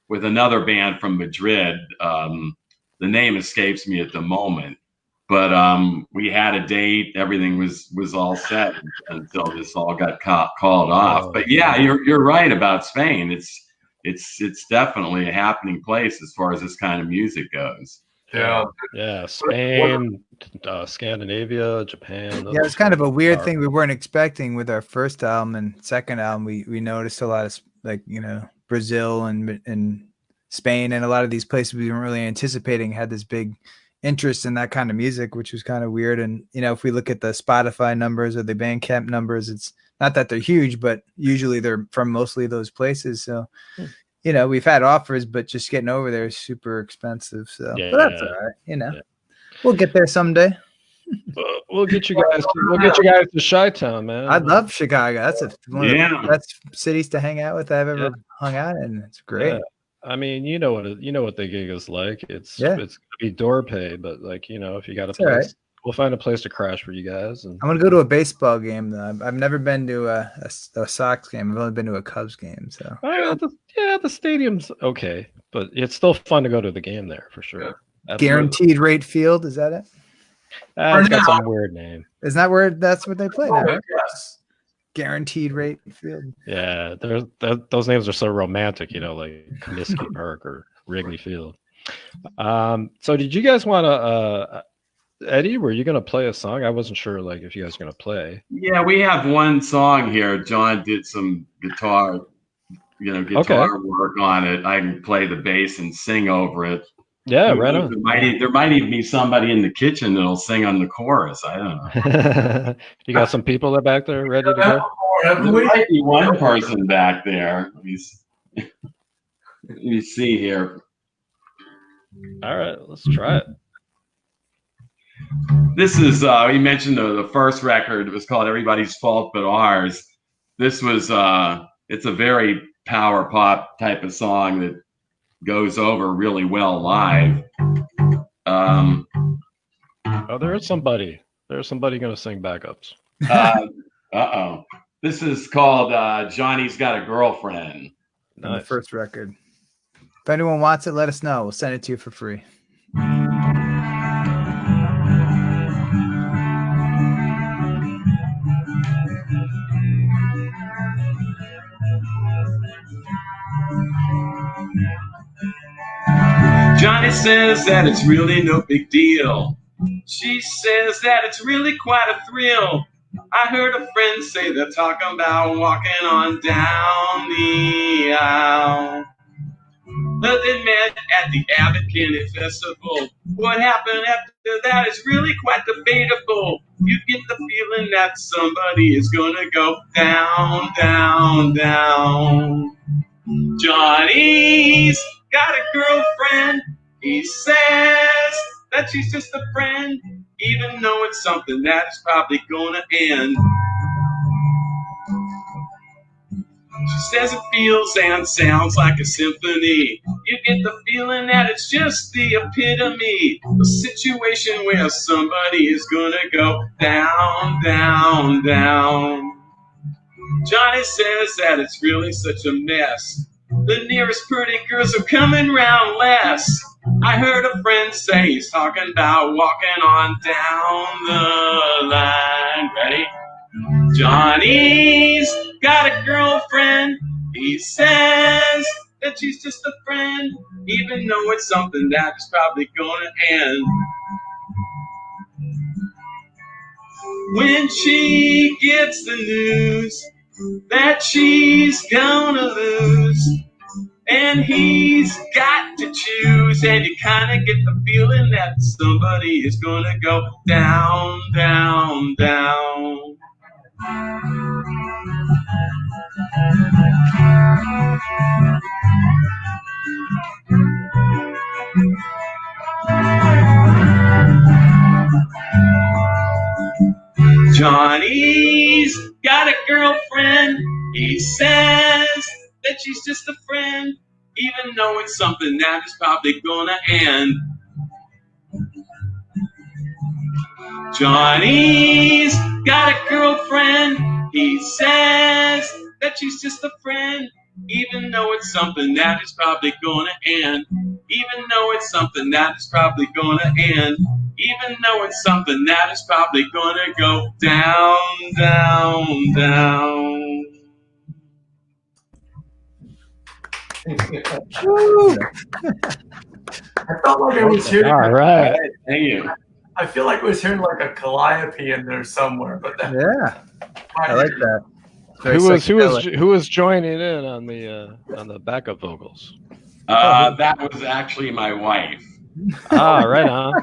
with another band from Madrid. The name escapes me at the moment, but we had a date. Everything was all set until this all got called off. But yeah, you're right about Spain. it's definitely a happening place as far as this kind of music goes. Yeah. Yeah. Spain, Scandinavia, Japan. Yeah, it's kind of a weird thing we weren't expecting with our first album and second album. We noticed a lot of like, you know, Brazil and Spain and a lot of these places we weren't really anticipating had this big interest in that kind of music, which was kind of weird. And, you know, if we look at the Spotify numbers or the Bandcamp numbers, it's not that they're huge, but usually they're from mostly those places. So, you know, we've had offers, but just getting over there is super expensive. So, Yeah, but that's all right. You know, we'll get there someday. We'll get you guys. We'll get you guys to Chi-Town, man. I love Chicago. That's one of Yeah. the best cities to hang out with I've ever hung out in. It's great. Yeah. I mean, you know what the gig is like. It's gonna be door pay, but like, you know, if you got a place, we'll find a place to crash for you guys. And I'm gonna go to a baseball game though. I've never been to a Sox game. I've only been to a Cubs game. So the stadium's okay, but it's still fun to go to the game there for sure. Absolutely. Guaranteed Rate Field, is that it? It's got some weird name. Isn't that where that's what they play now? Right? Yes. Guaranteed Rate Field. Yeah, those names are so romantic, you know, like Comiskey Park or Wrigley Field. So did you guys want to, Eddie, were you going to play a song? I wasn't sure, like, if you guys were going to play. Yeah, we have one song here. John did some guitar work on it. I can play the bass and sing over it. Yeah, right on. There might even be somebody in the kitchen that'll sing on the chorus. I don't know. You got some people that back there ready to go? There might be one person back there. Let me see here. All right, let's try it. This is, you mentioned the first record. It was called Everybody's Fault But Ours. This was, it's a very power pop type of song that goes over really well live. Oh, there's somebody going to sing backups. Uh-oh. This is called Johnny's Got a Girlfriend. Nice. The first record. If anyone wants it, let us know. We'll send it to you for free. Johnny says that it's really no big deal. She says that it's really quite a thrill. I heard a friend say they're talking about walking on down the aisle. But they met at the Abbott Candy Festival. What happened after that is really quite debatable. You get the feeling that somebody is gonna go down, down, down. Johnny's got a girlfriend. He says that she's just a friend, even though it's something that is probably gonna end. She says it feels and sounds like a symphony. You get the feeling that it's just the epitome, a situation where somebody is gonna go down, down, down. Johnny says that it's really such a mess. The nearest pretty girls are coming round less. I heard a friend say he's talking about walking on down the line. Ready? Johnny's got a girlfriend. He says that she's just a friend, even though it's something that is probably gonna end. When she gets the news that she's gonna lose, and he's got to choose, and you kind of get the feeling that somebody is gonna go down, down, down. Johnny's got a girlfriend. He says that she's just a friend, even though it's something that is probably gonna end. Johnny's got a girlfriend. He says that she's just a friend, even though it's something that is probably gonna end. Even though it's something that is probably gonna end. Even though it's something that is probably gonna go down, down, down. I felt like I was hearing. All right. Thank you. I feel like I was hearing like a calliope in there somewhere, but that, Yeah, I like that. Very Who psychedelic. was joining in on the backup vocals? That was actually my wife. Ah, right on.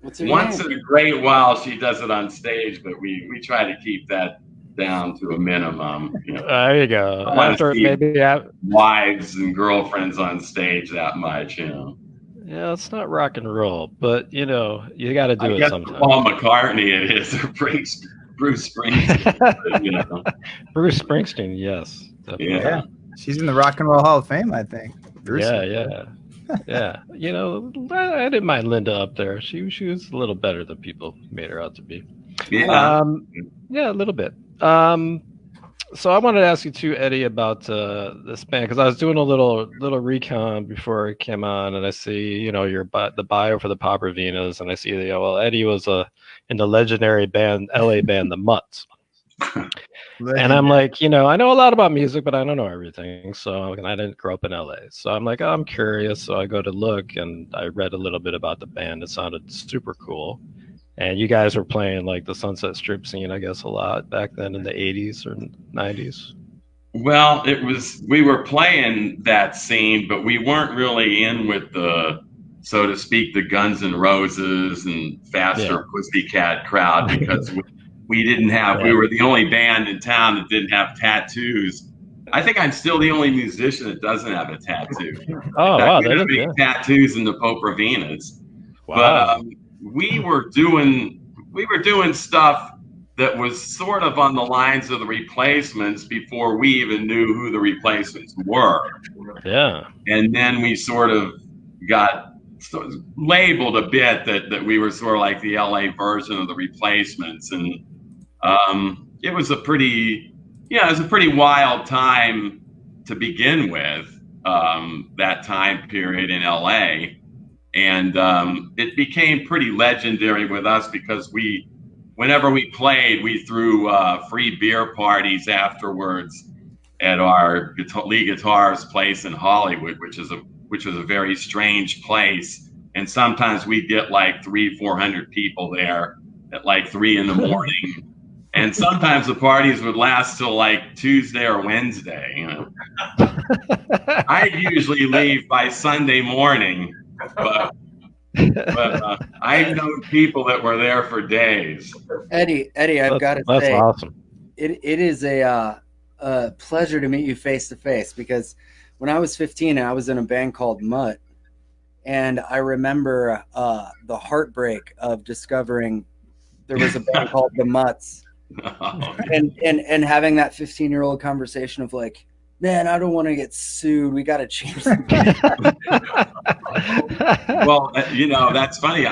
What's her Once name? in a great while, she does it on stage, but we try to keep that down to a minimum. You know, There you go. I want to After see maybe, wives and girlfriends on stage that much. You know, yeah, it's not rock and roll, but you know, you got to do I it guess sometime. Paul McCartney it is, or Bruce Springsteen. But, you know, Bruce Springsteen, yes, definitely. yeah. She's in the Rock and Roll Hall of Fame, I think. Bruce. Yeah. You know, I didn't mind Linda up there. She was a little better than people made her out to be. Yeah. Yeah, a little bit. So I wanted to ask you too, Eddie, about this band, because I was doing a little recon before it came on, and I see, you know, the bio for the Popravinas, and I see that, well, Eddie was in the legendary band, LA band, the Mutts. And I'm like, you know, I know a lot about music, but I don't know everything. So, and I didn't grow up in LA. So I'm like, oh, I'm curious. So I go to look, and I read a little bit about the band. It sounded super cool. And you guys were playing like the Sunset Strip scene, I guess, a lot back then in the 80s or 90s. Well, we were playing that scene, but we weren't really in with the, so to speak, the Guns N' Roses and Faster Pussycat crowd, because we didn't have, we were the only band in town that didn't have tattoos. I think I'm still the only musician that doesn't have a tattoo. Oh, wow. We didn't have tattoos in the Popravinas. Wow. But we were doing stuff that was sort of on the lines of the Replacements before we even knew who the Replacements were. Yeah. And then we sort of got labeled a bit that we were sort of like the LA version of the Replacements. And it was a pretty wild time to begin with, that time period in LA. And it became pretty legendary with us because whenever we played, we threw free beer parties afterwards at our Lee Guitars place in Hollywood, which was a very strange place. And sometimes we'd get like 300-400 people there at like 3 a.m. And sometimes the parties would last till like Tuesday or Wednesday. You know, I'd usually leave by Sunday morning, but I've known people that were there for days. Eddie, I've got to say, that's awesome. It is a pleasure to meet you face to face, because when I was 15, I was in a band called Mutt, and I remember the heartbreak of discovering there was a band called the Mutts, and having that 15-year-old conversation of like, man, I don't want to get sued. We got to change something. Well, you know, that's funny.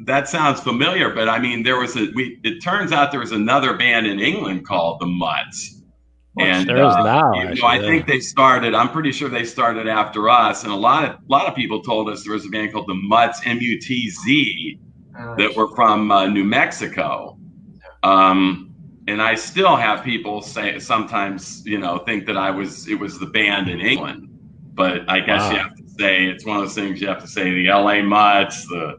That sounds familiar, but I mean, it turns out there was another band in England called the Mutts. And there is now, I think they started, I'm pretty sure they started after us. And a lot of people told us there was a band called the Mutts, M-U-T-Z, that were from New Mexico. And I still have people say sometimes, you know, think that it was the band in England. But I guess you have to say, it's one of those things you have to say, the LA Mutts, the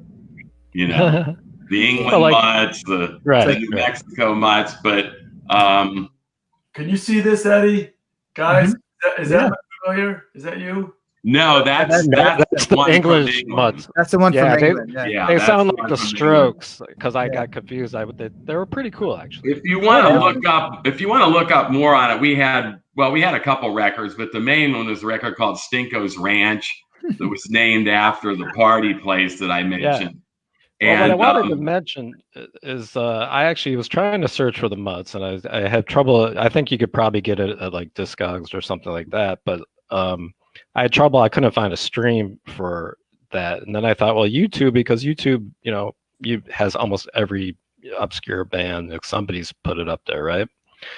England Mutts, the New Mexico Mutts. But can you see this, Eddie? Guys, is that familiar? Is that you? No, that's the English Mutts. That's the one from England. They sound like the Strokes, because I got confused. They were pretty cool, actually. If you want to look up more on it, we had a couple records, but the main one was a record called Stinko's Ranch that was named after the party place that I mentioned. Well, what I wanted to mention is I actually was trying to search for the Mutts, and I had trouble. I think you could probably get it at like Discogs or something like that, but I had trouble. I couldn't find a stream for that. And then I thought, well, YouTube, because YouTube, you know, has almost every obscure band. If somebody's put it up there, right?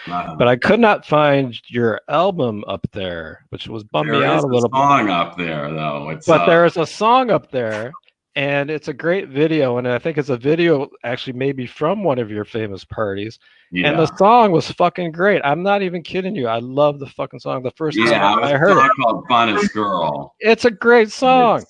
But I could not find your album up there, which was bumming me out a little bit. There is a song up there, though. But there is a song up there, and it's a great video, and I think it's a video actually maybe from one of your famous parties. Yeah. And the song was fucking great. I'm not even kidding you. I love the fucking song. The first time I heard it, called "Funnest Girl." it's a great song.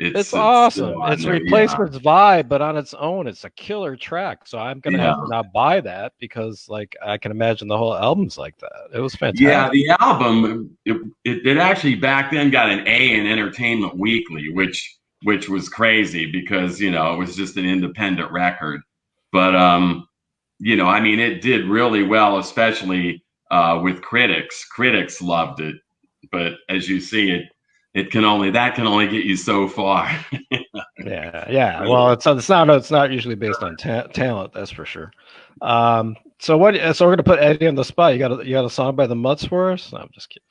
It's awesome. It's Replacement's vibe, but on its own, it's a killer track. So I'm gonna have to now buy that because, like, I can imagine the whole album's like that. It was fantastic. Yeah, the album it actually back then got an A in Entertainment Weekly, which was crazy because it was just an independent record. But I mean, it did really well, especially with critics. Critics loved it, but as you see, that can only get you so far. yeah. Well, it's not usually based on talent, that's for sure. So we're gonna put Eddie on the spot. You got a song by the Mutts for us? No, I'm just kidding.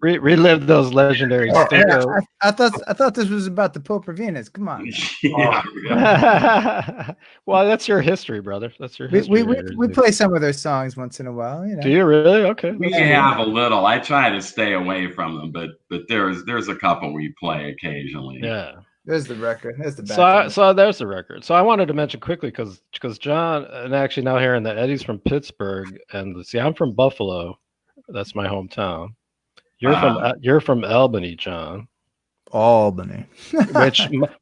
Relive those legendary I thought this was about the Popravinas. Come on. Well, that's your history, brother. That's your history. We play some of their songs once in a while. Do you really? Okay. We have a little. I try to stay away from them, but there's a couple we play occasionally. Yeah. There's the record. There's the back. So there's the record. So I wanted to mention quickly because John, and actually now hearing that Eddie's from Pittsburgh, and see, I'm from Buffalo. That's my hometown. You're from Albany, John. Albany.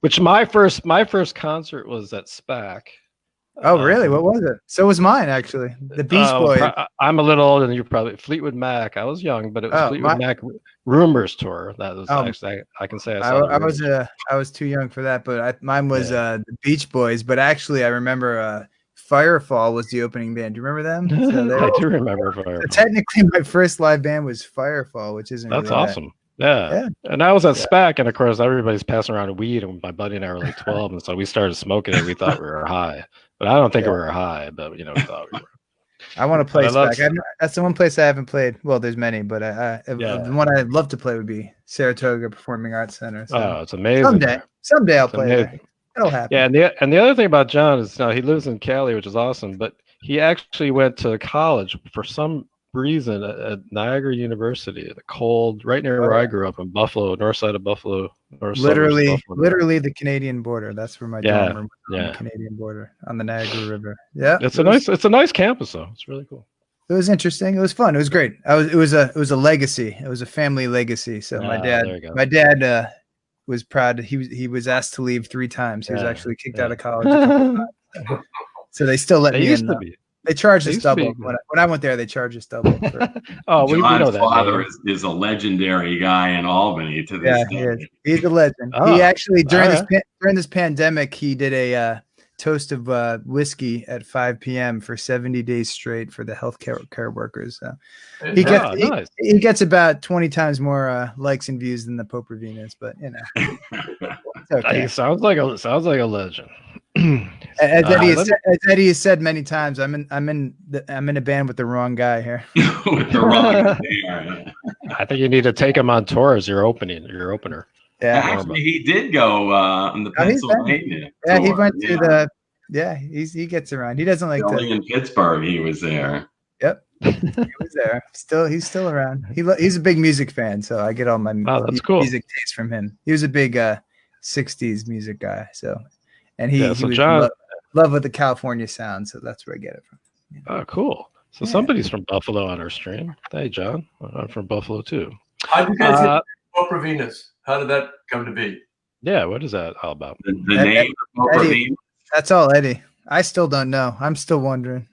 which my first concert was at SPAC. Oh, really? What was it? So was mine, actually. The Beach Boys. I'm a little older than you probably. Fleetwood Mac. I was young, but it was Fleetwood Mac Rumors tour. That was actually, I can say I was too young for that, but mine was the Beach Boys. But actually, I remember Firefall was the opening band. Do you remember them? So I do remember Firefall. Technically, my first live band was Firefall, which isn't. That's really awesome. Yeah. And I was at SPAC, and of course, everybody's passing around weed, and my buddy and I were like 12, and so we started smoking it. We thought we were high. But I don't think we were high, but we thought we were. I want to play SPAC. That's the one place I haven't played. Well, there's many, but the one I'd love to play would be Saratoga Performing Arts Center. So it's amazing. Someday I'll play there. It'll happen. Yeah, and the other thing about John is now he lives in Cali, which is awesome, but he actually went to college for some reason at Niagara University, right near where I grew up in Buffalo, north side of Buffalo. Literally the Canadian border. That's where my dorm room was, on the Canadian border on the Niagara River. Yeah, it's a nice campus though. It's really cool. It was interesting. It was fun. It was great. It was a legacy. It was a family legacy. So my dad was proud. He was asked to leave 3 times. He was actually kicked out of college a couple times. So they still let me in. They charged us double. When I went there, they charged us double. We know that. Father is a legendary guy in Albany to this day. He's a legend. He actually during this pandemic, he did a toast of whiskey at 5 p.m. for 70 days straight for the healthcare workers. So he gets about 20 times more likes and views than the Popravinas, but it's okay. He sounds like a legend. As Eddie has said many times, I'm in a band with the wrong guy here. With the wrong guy. I think you need to take him on tour as your opener. Yeah, actually, he did go on the Pennsylvania. Yeah, he went to the. Yeah, he gets around. He doesn't like to. In Pittsburgh, he was there. Yep, he was there. He's still around. He's a big music fan, so I get all my music taste from him. He was a big '60s music guy, so. And he was John, love with the California sound, so that's where I get it from. Oh, cool. So somebody's from Buffalo on our stream. Hey, John. I'm from Buffalo too. How did you guys get Popravinas? How did that come to be? Yeah, what is that all about? The name Popravinas? That's all, Eddie. I still don't know. I'm still wondering.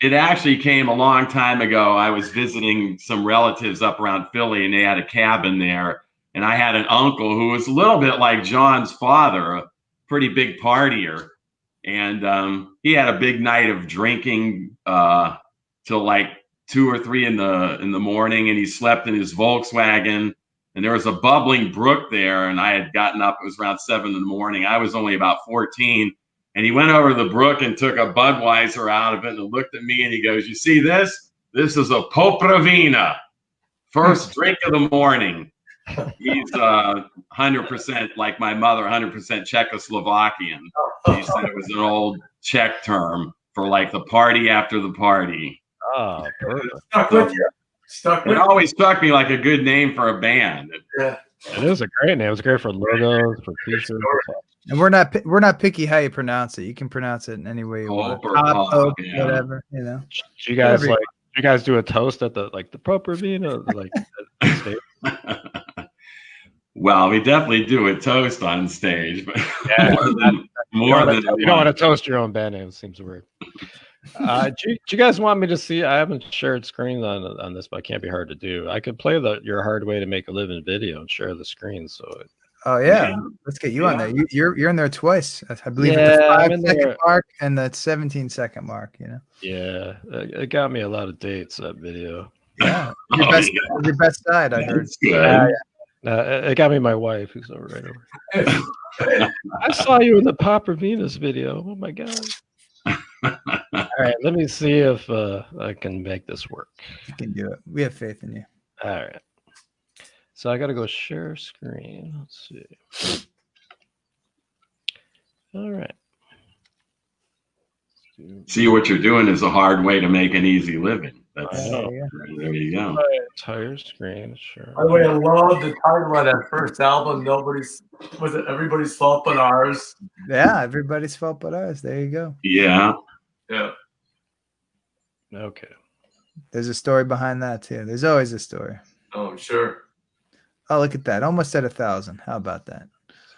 It actually came a long time ago. I was visiting some relatives up around Philly, and they had a cabin there. And I had an uncle who was a little bit like John's father, pretty big partier, and he had a big night of drinking till like 2 or 3 in the morning, and he slept in his Volkswagen, and there was a bubbling brook there, and I had gotten up. It was around 7 in the morning. I was only about 14, and he went over to the brook and took a Budweiser out of it and looked at me, and he goes, "You see this? This is a Popravina, first drink of the morning." He's 100% like my mother, 100% Czechoslovakian. He said it was an old Czech term for like the party after the party. Oh, perfect. Stuck with you. It always struck me like a good name for a band. Yeah. It is a great name. It's great for logos, for t-shirts. And we're not picky how you pronounce it. You can pronounce it in any way you want. Pop, yeah. whatever, you know. Do you guys like? Do you guys do a toast at the Popravina like at stage? Well, we definitely do a toast on stage, but Yeah, more than you don't want to toast your own band name. It seems weird. Do you guys want me to see? I haven't shared screens on this, but it can't be hard to do. I could play your hard way to make a living video and share the screen. So. Oh yeah, let's get you on there. You're in there twice, I believe. Yeah, at the 5-second mark and the 17-second mark. You know. Yeah, it got me a lot of dates, that video. Yeah, your best side, I heard. It got me my wife, who's over right over. I saw you in the Popravinas video. Oh my god! All right, let me see if I can make this work. You can do it. We have faith in you. All right. So I got to go share screen. Let's see. All right. See, what you're doing is a hard way to make an easy living. That's there you go. Entire screen, sure. By the way, I love the title of that first album. Everybody's fault but ours. Yeah, everybody's fault but ours. There you go. Yeah. Yeah. Okay. There's a story behind that too. There's always a story. Oh, sure. Oh, look at that. Almost at 1,000. How about that?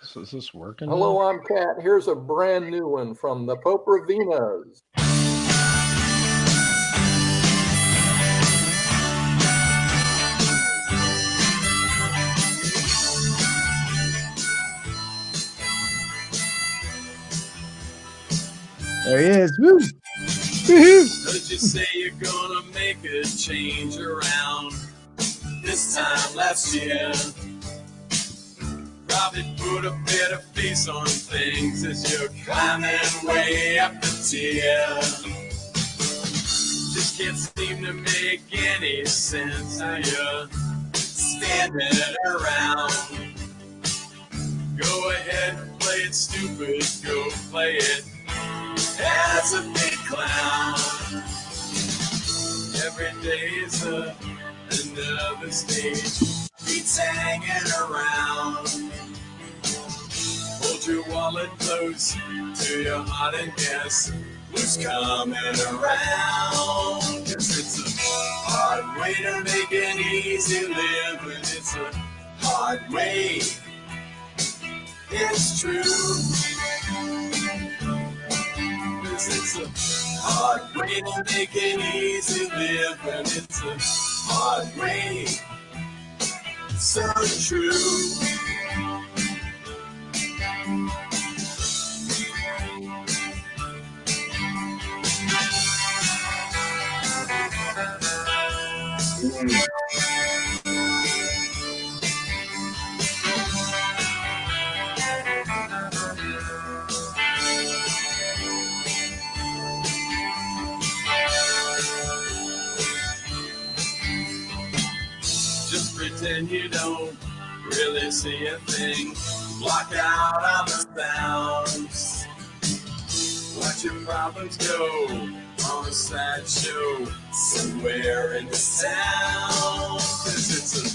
So is this working? Hello, I'm Kat. Here's a brand new one from the Popravinas. There he is. Woo! Heard you say you're gonna make a change around this time last year. Probably put a better face on things as you're climbing way up the tier. Just can't seem to make any sense how you're standing around. Go ahead and play it stupid, go play it as a big clown. Every day is another stage, beats hanging around. Hold your wallet close to your heart and guess who's coming around. 'Cause it's a hard way to make an easy living. It's a hard way. It's true. 'Cause it's a hard way to make an easy living. It's a hard way. So true. Just pretend you don't really see a thing. Block out all the sounds. Watch your problems go on a sideshow somewhere in the sound. 'Cause it's a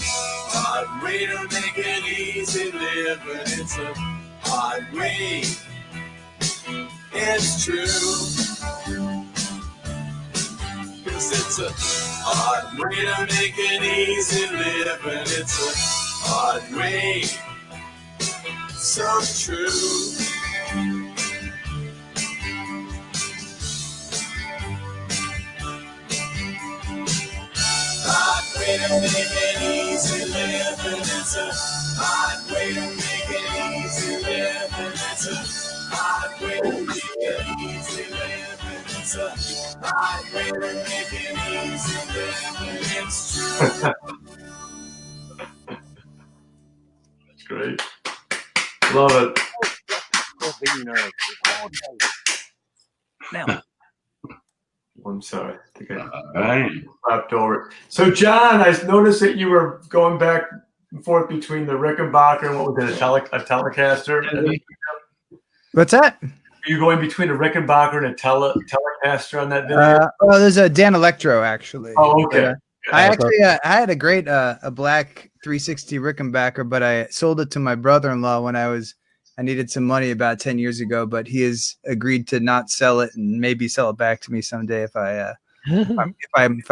hard way to make an easy living. It's a hard way. It's true. 'Cause it's a hard way to make an easy living. It's a hard way. So true. Hard way to make an easy living. It's a hard way to make an easy living. It's a hard way to make an easy living. It's a hard way to make an easy living. It's true. That's great. Love it. Now. I'm sorry. I think I Right. clapped over. So, John, I noticed that you were going back and forth between the Rickenbacker and what was it, a Telecaster? What's that? Are you going between a Rickenbacker and a Telecaster on that video? There's a Dan Electro actually. Oh, okay. I actually I had a great a black 360 Rickenbacker, but I sold it to my brother-in-law when I needed some money about 10 years ago, but he has agreed to not sell it and maybe sell it back to me someday if I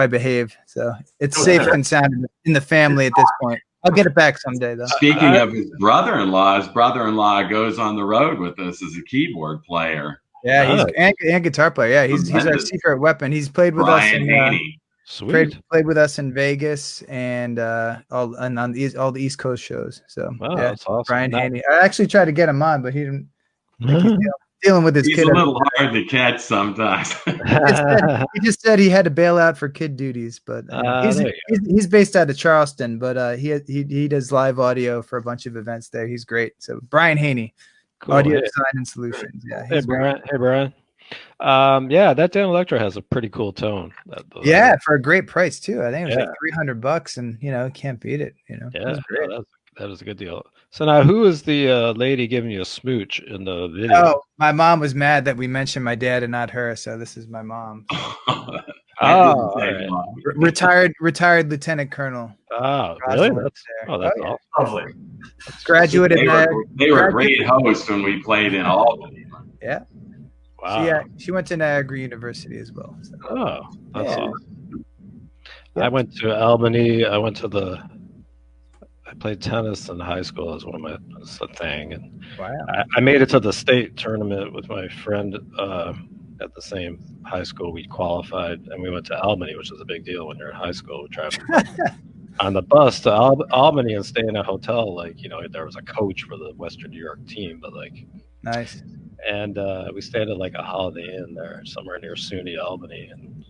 behave. So it's safe and sound in the family at this point. I'll get it back someday, though. Speaking of his brother-in-law goes on the road with us as a keyboard player. Yeah, he's and guitar player. Yeah, he's our secret weapon. He's played with us in played with us in Vegas and all the East Coast shows. So wow, yeah, that's awesome. Brian Haney. I actually tried to get him on, but he didn't. He's dealing with his He's kid. a little hard to catch sometimes. He just said he had to bail out for kid duties, but he's based out of Charleston, but he does live audio for a bunch of events there. He's great. So Brian Haney, Cool. Audio Design and Solutions. Yeah. Hey Brian. Hey Brian. Yeah, that Dan Electro has a pretty cool tone. Yeah, for a great price too. I think it was like $300, and can't beat it. Yeah, that was a good deal. So now, who is the lady giving you a smooch in the video? Oh, my mom was mad that we mentioned my dad and not her, so this is my mom. Right. Retired Lieutenant Colonel. Oh, really? That's awesome. Lovely. Graduated. They were great hosts when we played in Albany. Yeah. Wow. She went to Niagara University as well. So. Oh, that's awesome. I went to Albany. I played tennis in high school as one of my thing, and I made it to the state tournament with my friend at the same high school. We qualified, and we went to Albany, which is a big deal when you're in high school. We traveled on the bus to Albany and stay in a hotel. Like, there was a coach for the Western New York team, but like nice. And we stayed at like a Holiday Inn there, somewhere near SUNY Albany, and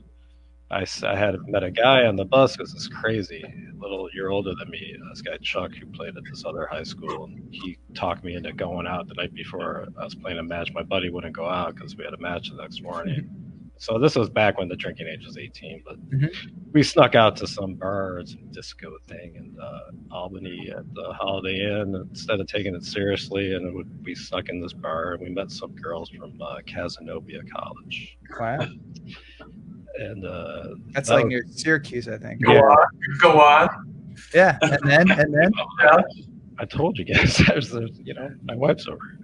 I had met a guy on the bus who was this crazy, a little year older than me, this guy Chuck, who played at this other high school, and he talked me into going out the night before I was playing a match. My buddy wouldn't go out because we had a match the next morning. So this was back when the drinking age was 18, but we snuck out to some bar, some disco thing in Albany at the Holiday Inn instead of taking it seriously, and we snuck in this bar, and we met some girls from Casanova College. Wow. And that's like near Syracuse, I think. Go on. Yeah, and then. I told you guys, my wife's over.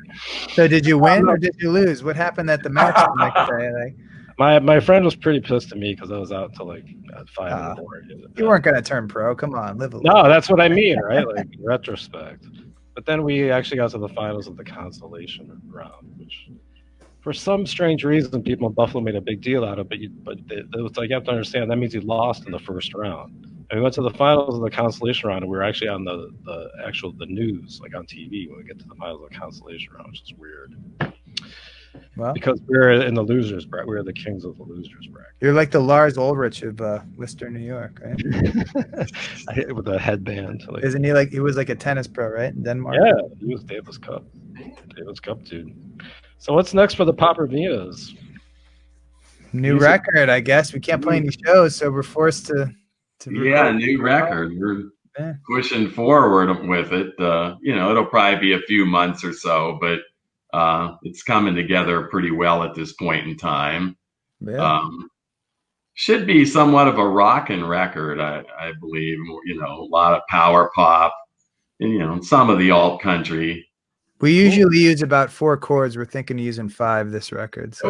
So did you win or did you lose? What happened at the match the next day? Like, my friend was pretty pissed at me because I was out until like 5 in the morning. You weren't gonna turn pro. Come on, live a little. No, that's what I mean, right? Like in retrospect. But then we actually got to the finals of the consolation round, which, for some strange reason, people in Buffalo made a big deal out of it. But it was like, you have to understand, that means you lost in the first round. And we went to the finals of the consolation round, and we were actually on the news, like on TV, when we get to the finals of the consolation round, which is weird. Well, because we were in the losers bracket, we were the kings of the losers bracket. You're like the Lars Ulrich of Worcester, New York, right? With a headband. Like, isn't he like, he was like a tennis pro, right, in Denmark? Yeah, he was Davis Cup dude. So what's next for the Popravinas? New record, I guess. We can't play any shows, so we're forced to new record. We're pushing forward with it. It'll probably be a few months or so, but it's coming together pretty well at this point in time. Should be somewhat of a rockin' record, I believe. A lot of power pop, and some of the alt country. We usually use about 4 chords. We're thinking of using 5 this record. So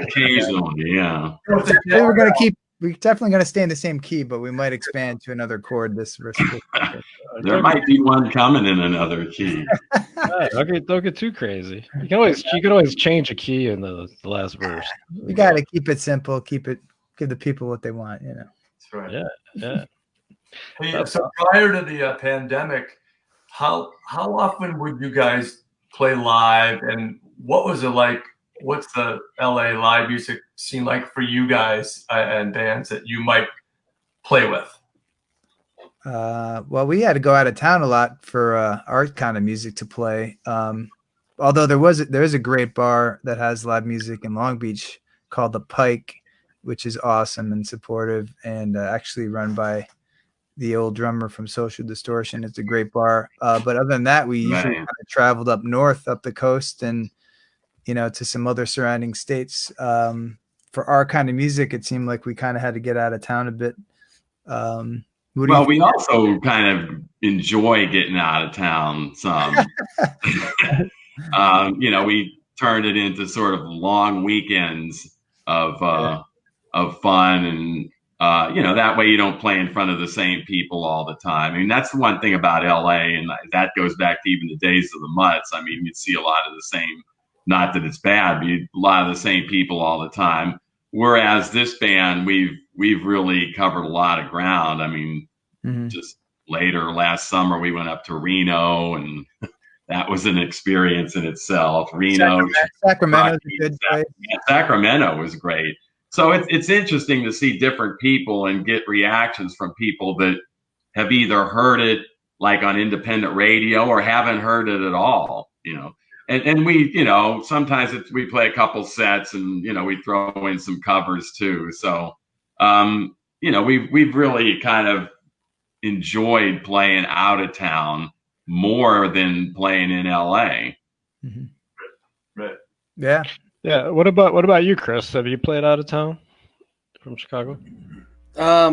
occasionally, yeah. We're definitely going to stay in the same key, but we might expand to another chord this verse. There might be one coming in another key. Don't get too crazy. You can always change a key in the last verse. You got to keep it simple. Give the people what they want. That's right. Yeah. Hey, so prior to the pandemic, how often would you guys play live, and what was it like? What's the LA live music scene like for you guys and bands that you might play with? Well, we had to go out of town a lot for our kind of music to play. Although there is a great bar that has live music in Long Beach called The Pike, which is awesome and supportive, and actually run by the old drummer from Social Distortion. It's a great bar. But other than that, we usually kind of traveled up north, up the coast, and to some other surrounding states. For our kind of music, it seemed like we kind of had to get out of town a bit. Well, we also kind of enjoy getting out of town some. We turned it into sort of long weekends of fun, and that way you don't play in front of the same people all the time. I mean, that's the one thing about LA, and that goes back to even the days of the Mutts. I mean, you'd see a lot of the same, not that it's bad, but a lot of the same people all the time. Whereas this band, we've really covered a lot of ground. I mean, just later last summer, we went up to Reno, and that was an experience in itself. Sacramento's a good place. Yeah, Sacramento was great. So it's interesting to see different people and get reactions from people that have either heard it like on independent radio or haven't heard it at all, And we, sometimes we play a couple sets, and we throw in some covers too. So, we've really kind of enjoyed playing out of town more than playing in LA. Right. Yeah. Yeah. What about you, Chris? Have you played out of town from Chicago?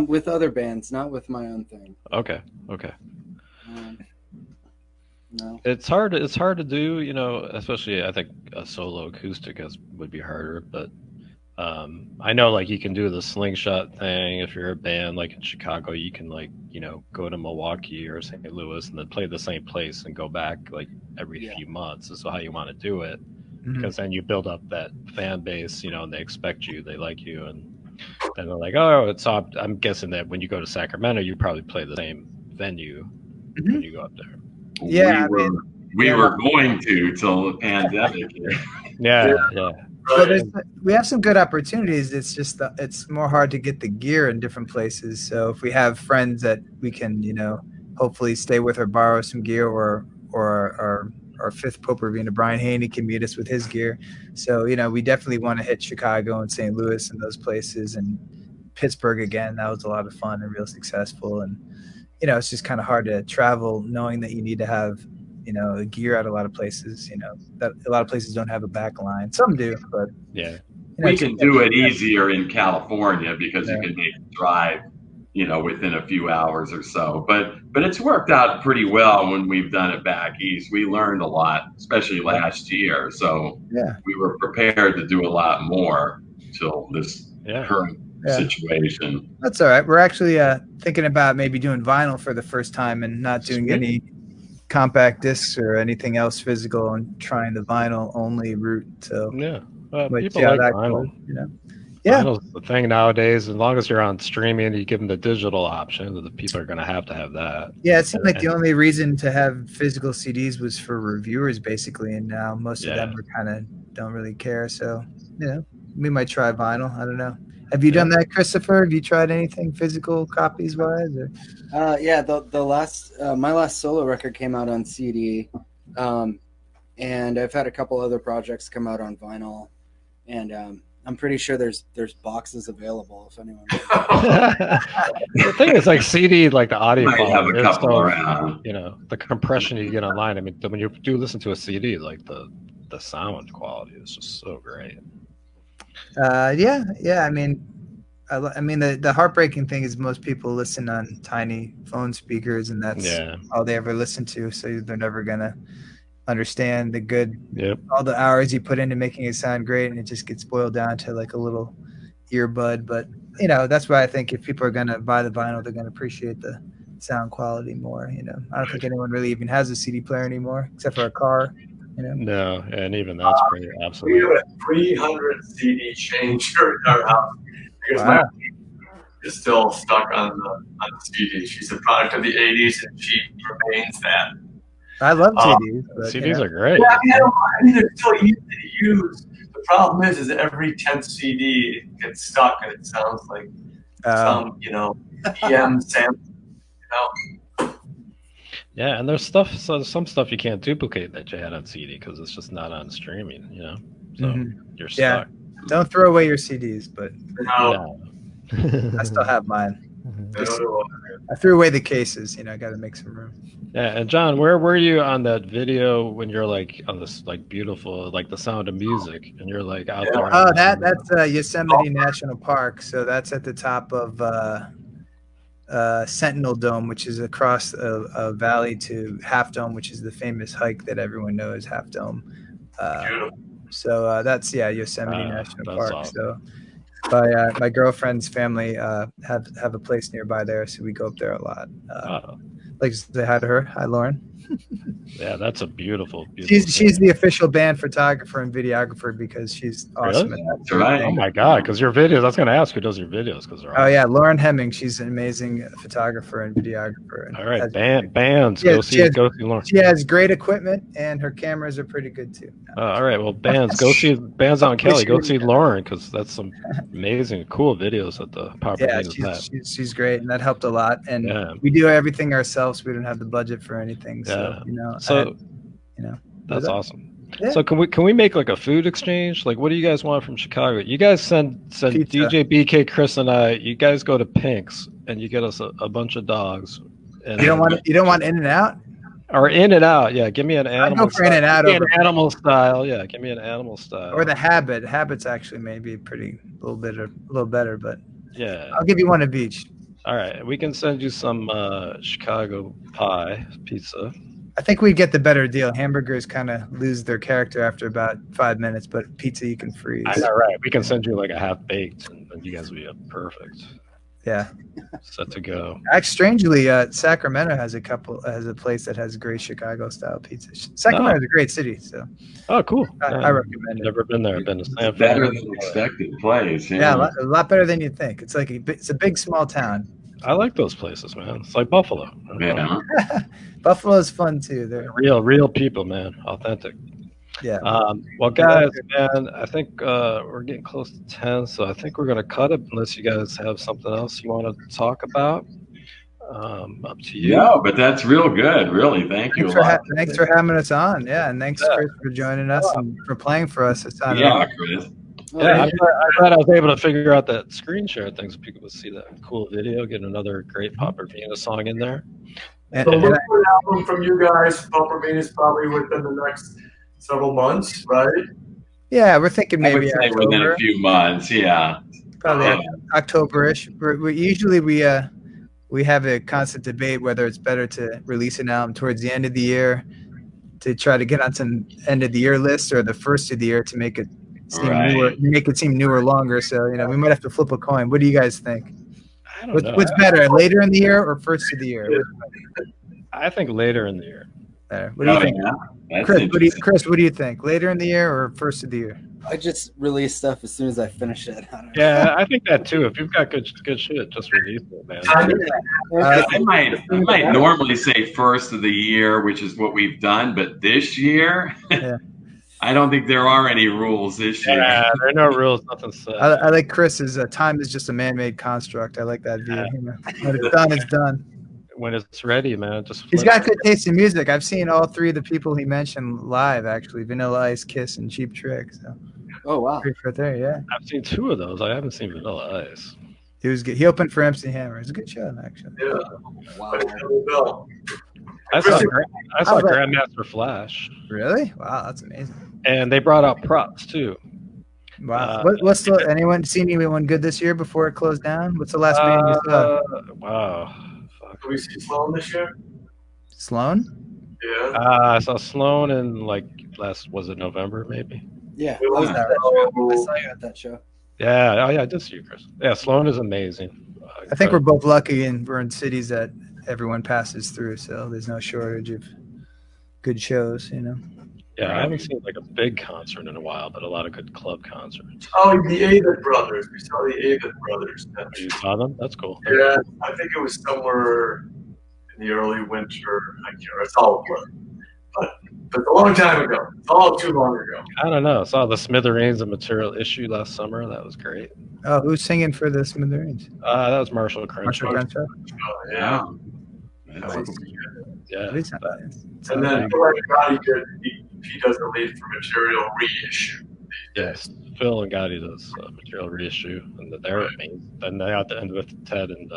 With other bands, not with my own thing. Okay. No. It's hard to do, especially I think a solo acoustic would be harder, but I know like you can do the slingshot thing. If you're a band like in Chicago, you can go to Milwaukee or St. Louis and then play the same place and go back like every few months. Is how you want to do it, because then you build up that fan base, and they expect you, they like you, and then they're like, oh, I'm guessing that when you go to Sacramento, you probably play the same venue when you go up there. Yeah, we were going to till the pandemic. Yeah. So we have some good opportunities. It's just it's more hard to get the gear in different places. So if we have friends that we can, hopefully stay with or borrow some gear, or our fifth Popravina, Brian Haney, can meet us with his gear. So we definitely want to hit Chicago and St. Louis and those places, and Pittsburgh again. That was a lot of fun and real successful. And it's just kind of hard to travel knowing that you need to have gear at a lot of places, that a lot of places don't have a back line. Some do, but yeah, we can do it easier in California because you can make the drive, within a few hours or so. But it's worked out pretty well when we've done it back east. We learned a lot, especially last year. So we were prepared to do a lot more till this current situation. That's all right. We're actually thinking about maybe doing vinyl for the first time and not doing any compact discs or anything else physical, and trying the vinyl only route. So people like vinyl. Vinyl's the thing nowadays. As long as you're on streaming, you give them the digital option, the people are going to have that. Yeah, it seemed like the only reason to have physical CDs was for reviewers, basically, and now most of them are kind of don't really care. So we might try vinyl. I don't know. Have you done that, Christopher? Have you tried anything physical copies wise? Or? The last my last solo record came out on CD, and I've had a couple other projects come out on vinyl, and I'm pretty sure there's boxes available if anyone. The thing is, like CD, like the audio quality, have a couple around. The compression you get online. I mean, when you do listen to a CD, like the sound quality is just so great. I mean, the heartbreaking thing is most people listen on tiny phone speakers, and that's all they ever listen to. So they're never gonna understand the good, all the hours you put into making it sound great, and it just gets boiled down to like a little earbud. But that's why I think if people are gonna buy the vinyl, they're gonna appreciate the sound quality more. I don't think anyone really even has a CD player anymore, except for a car. No, and even that's pretty absolutely. We have a 300 CD changer in our house because my wife is still stuck on the CD. She's a product of the 80s, and she remains that. I love CDs. But, CDs are great. Yeah, I mean, they're still easy to use. The problem is every 10th CD gets stuck, and it sounds like some, EM sample. Yeah, and there's some stuff you can't duplicate that you had on CD because it's just not on streaming, So you're stuck. Don't throw away your CDs, but no. I still have mine. I threw away the cases. I got to make some room. Yeah, and John, where were you on that video when you're like on this like beautiful, like The Sound of Music, and you're like out there? Oh, that's Yosemite National Park. So that's at the top of Sentinel Dome, which is across a valley, to Half Dome, which is the famous hike that everyone knows, Half Dome. So that's Yosemite National Park. Awesome. So my girlfriend's family have a place nearby there, so we go up there a lot. Like to say hi to her. Hi, Lauren. Yeah, that's a beautiful, beautiful. She's the official band photographer and videographer because she's awesome. Really? At that. That's right. Oh my God! Because your videos, I was going to ask who does your videos, because they're Oh yeah, Lauren Hemming. She's an amazing photographer and videographer. And all right, bands. Yeah, go see Lauren. She has great equipment, and her cameras are pretty good too. All right, well, bands, go see bands out in Cali. Go see Lauren, because that's some amazing, cool videos at the Popravinas. Yeah, she's great, and that helped a lot. And we do everything ourselves. We don't have the budget for anything, so that's awesome. Yeah. So can we make like a food exchange? Like, what do you guys want from Chicago? You guys send Pizza. DJ BK, Chris, and I. You guys go to Pink's and you get us a bunch of dogs. And you don't want In-N-Out? Or In-N-Out, yeah. Give me an animal. I'd go for In-N-Out over animal style, yeah. Give me an animal style. Or the Habit. Habit's actually maybe a little better, but yeah. I'll give you one of each. All right, we can send you some Chicago pie pizza. I think we get the better deal. Hamburgers kind of lose their character after about 5 minutes, but pizza you can freeze. I know, right? We can send you like a half baked, and you guys will be perfect. Yeah, set to go. Actually, strangely, Sacramento has a place that has great Chicago style pizza. Sacramento is a great city, so. Oh, cool! I recommend it. Never been there. I've been to San Francisco. Better than expected place. Yeah, a lot better than you think. It's like it's a big small town. I like those places, man. It's like Buffalo. Yeah. Buffalo is fun too. They're real people, man. Authentic. Yeah. Well, guys, man, I think we're getting close to 10, so I think we're gonna cut it unless you guys have something else you want to talk about. Up to you. No, but that's real good. Really, thank you. Thanks for having us on. Yeah, and thanks, Chris, for joining us and for playing for us. Chris. Yeah, I'm glad I was able to figure out that screen share thing so people would see that cool video, get another great Popravinas song in there. So look for an album from you guys. Popravinas probably within the next several months, right? Yeah, we're thinking maybe October. Within a few months. Yeah, probably October-ish. We have a constant debate whether it's better to release an album towards the end of the year to try to get on some end of the year list, or the first of the year to make it seem newer, longer. So we might have to flip a coin. What do you guys think? I don't know. What's better, later in the year or first of the year? I think later in the year. What do you think, Chris? What do you think? Later in the year or first of the year? I just release stuff as soon as I finish it. Yeah, I think that too. If you've got good shit, just release it, man. I might normally say first of the year, which is what we've done, but this year, I don't think there are any rules this year. Yeah, there are no rules. Nothing said. I like Chris's. Time is just a man-made construct. I like that view. When it's done, it's done. When it's ready, man, he's got good taste in music. I've seen all three of the people he mentioned live, actually: Vanilla Ice, Kiss, and Cheap Trick. So. Oh wow! Right there, yeah. I've seen 2 of those. I haven't seen Vanilla Ice. He was good. He opened for MC Hammer. It's a good show, actually. Yeah. Wow. I saw Grandmaster Flash. Really? Wow, that's amazing. And they brought out props too. Wow. What's anyone seen anyone good this year before it closed down? What's the last band you saw? Wow. Fuck. Did we see Sloan this year? Sloan? Yeah. I saw Sloan in was it November maybe? Yeah. I was at that show. I saw you at that show. Yeah. Oh yeah, I did see you, Chris. Yeah, Sloan is amazing. I think we're both lucky and we're in cities that everyone passes through, so there's no shortage of good shows, Yeah, I haven't seen like a big concert in a while, but a lot of good club concerts. Oh, the Avid Brothers. We saw the Avid Brothers. You saw them? That's cool. Yeah, I think it was somewhere in the early winter. I can't remember. It's all a blur. But a long time ago. It's all too long ago. I don't know. I saw the Smithereens and Material Issue last summer. That was great. Oh, who's singing for the Smithereens? That was Marshall Crenshaw. Oh, yeah. Nice. Yeah. And then he does the lead for Material Reissue. Yes, Phil and Gotti does Material Reissue, and they're amazing. Then they got to end with Ted and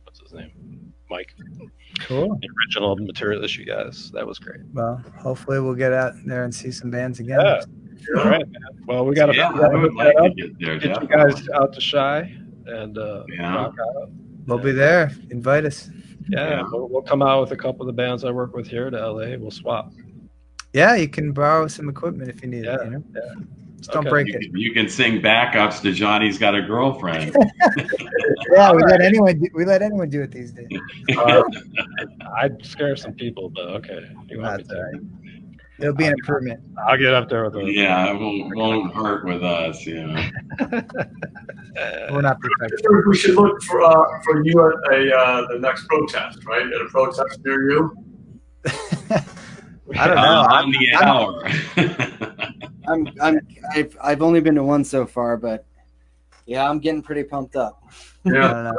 what's his name, Mike. Cool. The original Material Issue guys. That was great. Well, hopefully we'll get out there and see some bands again. Yeah. All right, man. Well, we got to get there. Get you guys out to Shy and rock out. We'll be there. Invite us. Yeah, we'll come out with a couple of the bands I work with here to LA. We'll swap. Yeah, you can borrow some equipment if you need it. You know? Yeah. Just don't break it. You can sing backups to Johnny's Got a Girlfriend. Yeah, we let anyone do it these days. I'd scare some people, but okay. You want me That's to? all right. It'll be an improvement. I'll get up there with those. Yeah, it won't hurt with us, you know. We're not perfect. We should look for you at the next protest, right? At a protest near you. I don't know. On the hour. I've only been to one so far, but yeah, I'm getting pretty pumped up. Yeah,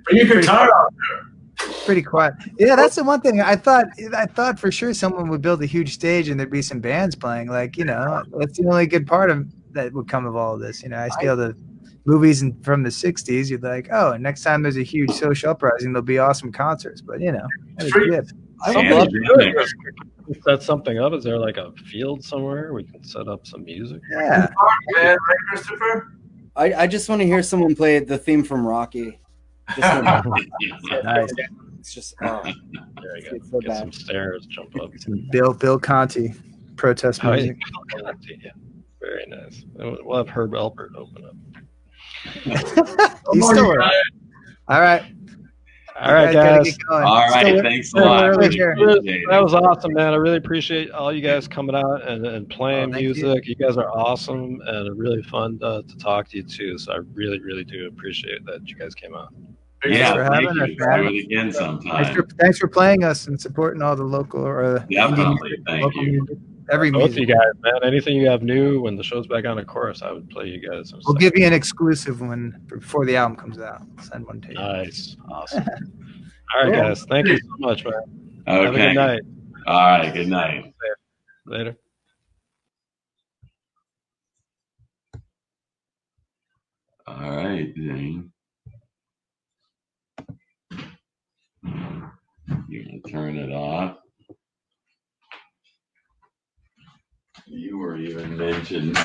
bring your guitar out there. Pretty quiet. Yeah, that's the one thing I thought for sure someone would build a huge stage and there'd be some bands playing. Like, you know, that's the only good part of that would come of all of this. You know, I see all the movies from the '60s. You're like, oh, next time there's a huge social uprising, there'll be awesome concerts. But you know, that's a gift. I would love to set something up. Is there like a field somewhere we can set up some music? Yeah, man, right, Christopher? I just want to hear someone play the theme from Rocky. Nice. It's just There you go. it's so Get bad. some stairs, jump up. Bill Conti protest Oh, music. yeah. Very nice. We'll have Herb Alpert open up. He's still around. All right. All right, guys. All right, thanks a lot. That was awesome, man. I really appreciate all you guys coming out and playing music. You guys are awesome and really fun to talk to you too. So I really, really do appreciate that you guys came out. Yeah, for having us, man. Do it again sometime. Thanks for playing us and supporting all the local or Definitely, thank you. Every Both music. you guys, man. Anything you have new when the show's back on, of course, I would play you guys. We'll give you an exclusive one before the album comes out. Send one to you. Nice. Awesome. All right, guys. Thank you so much, man. Okay. Have a good night. All right, good night. Later. All right, Zane. You can turn it off. You were even mentioned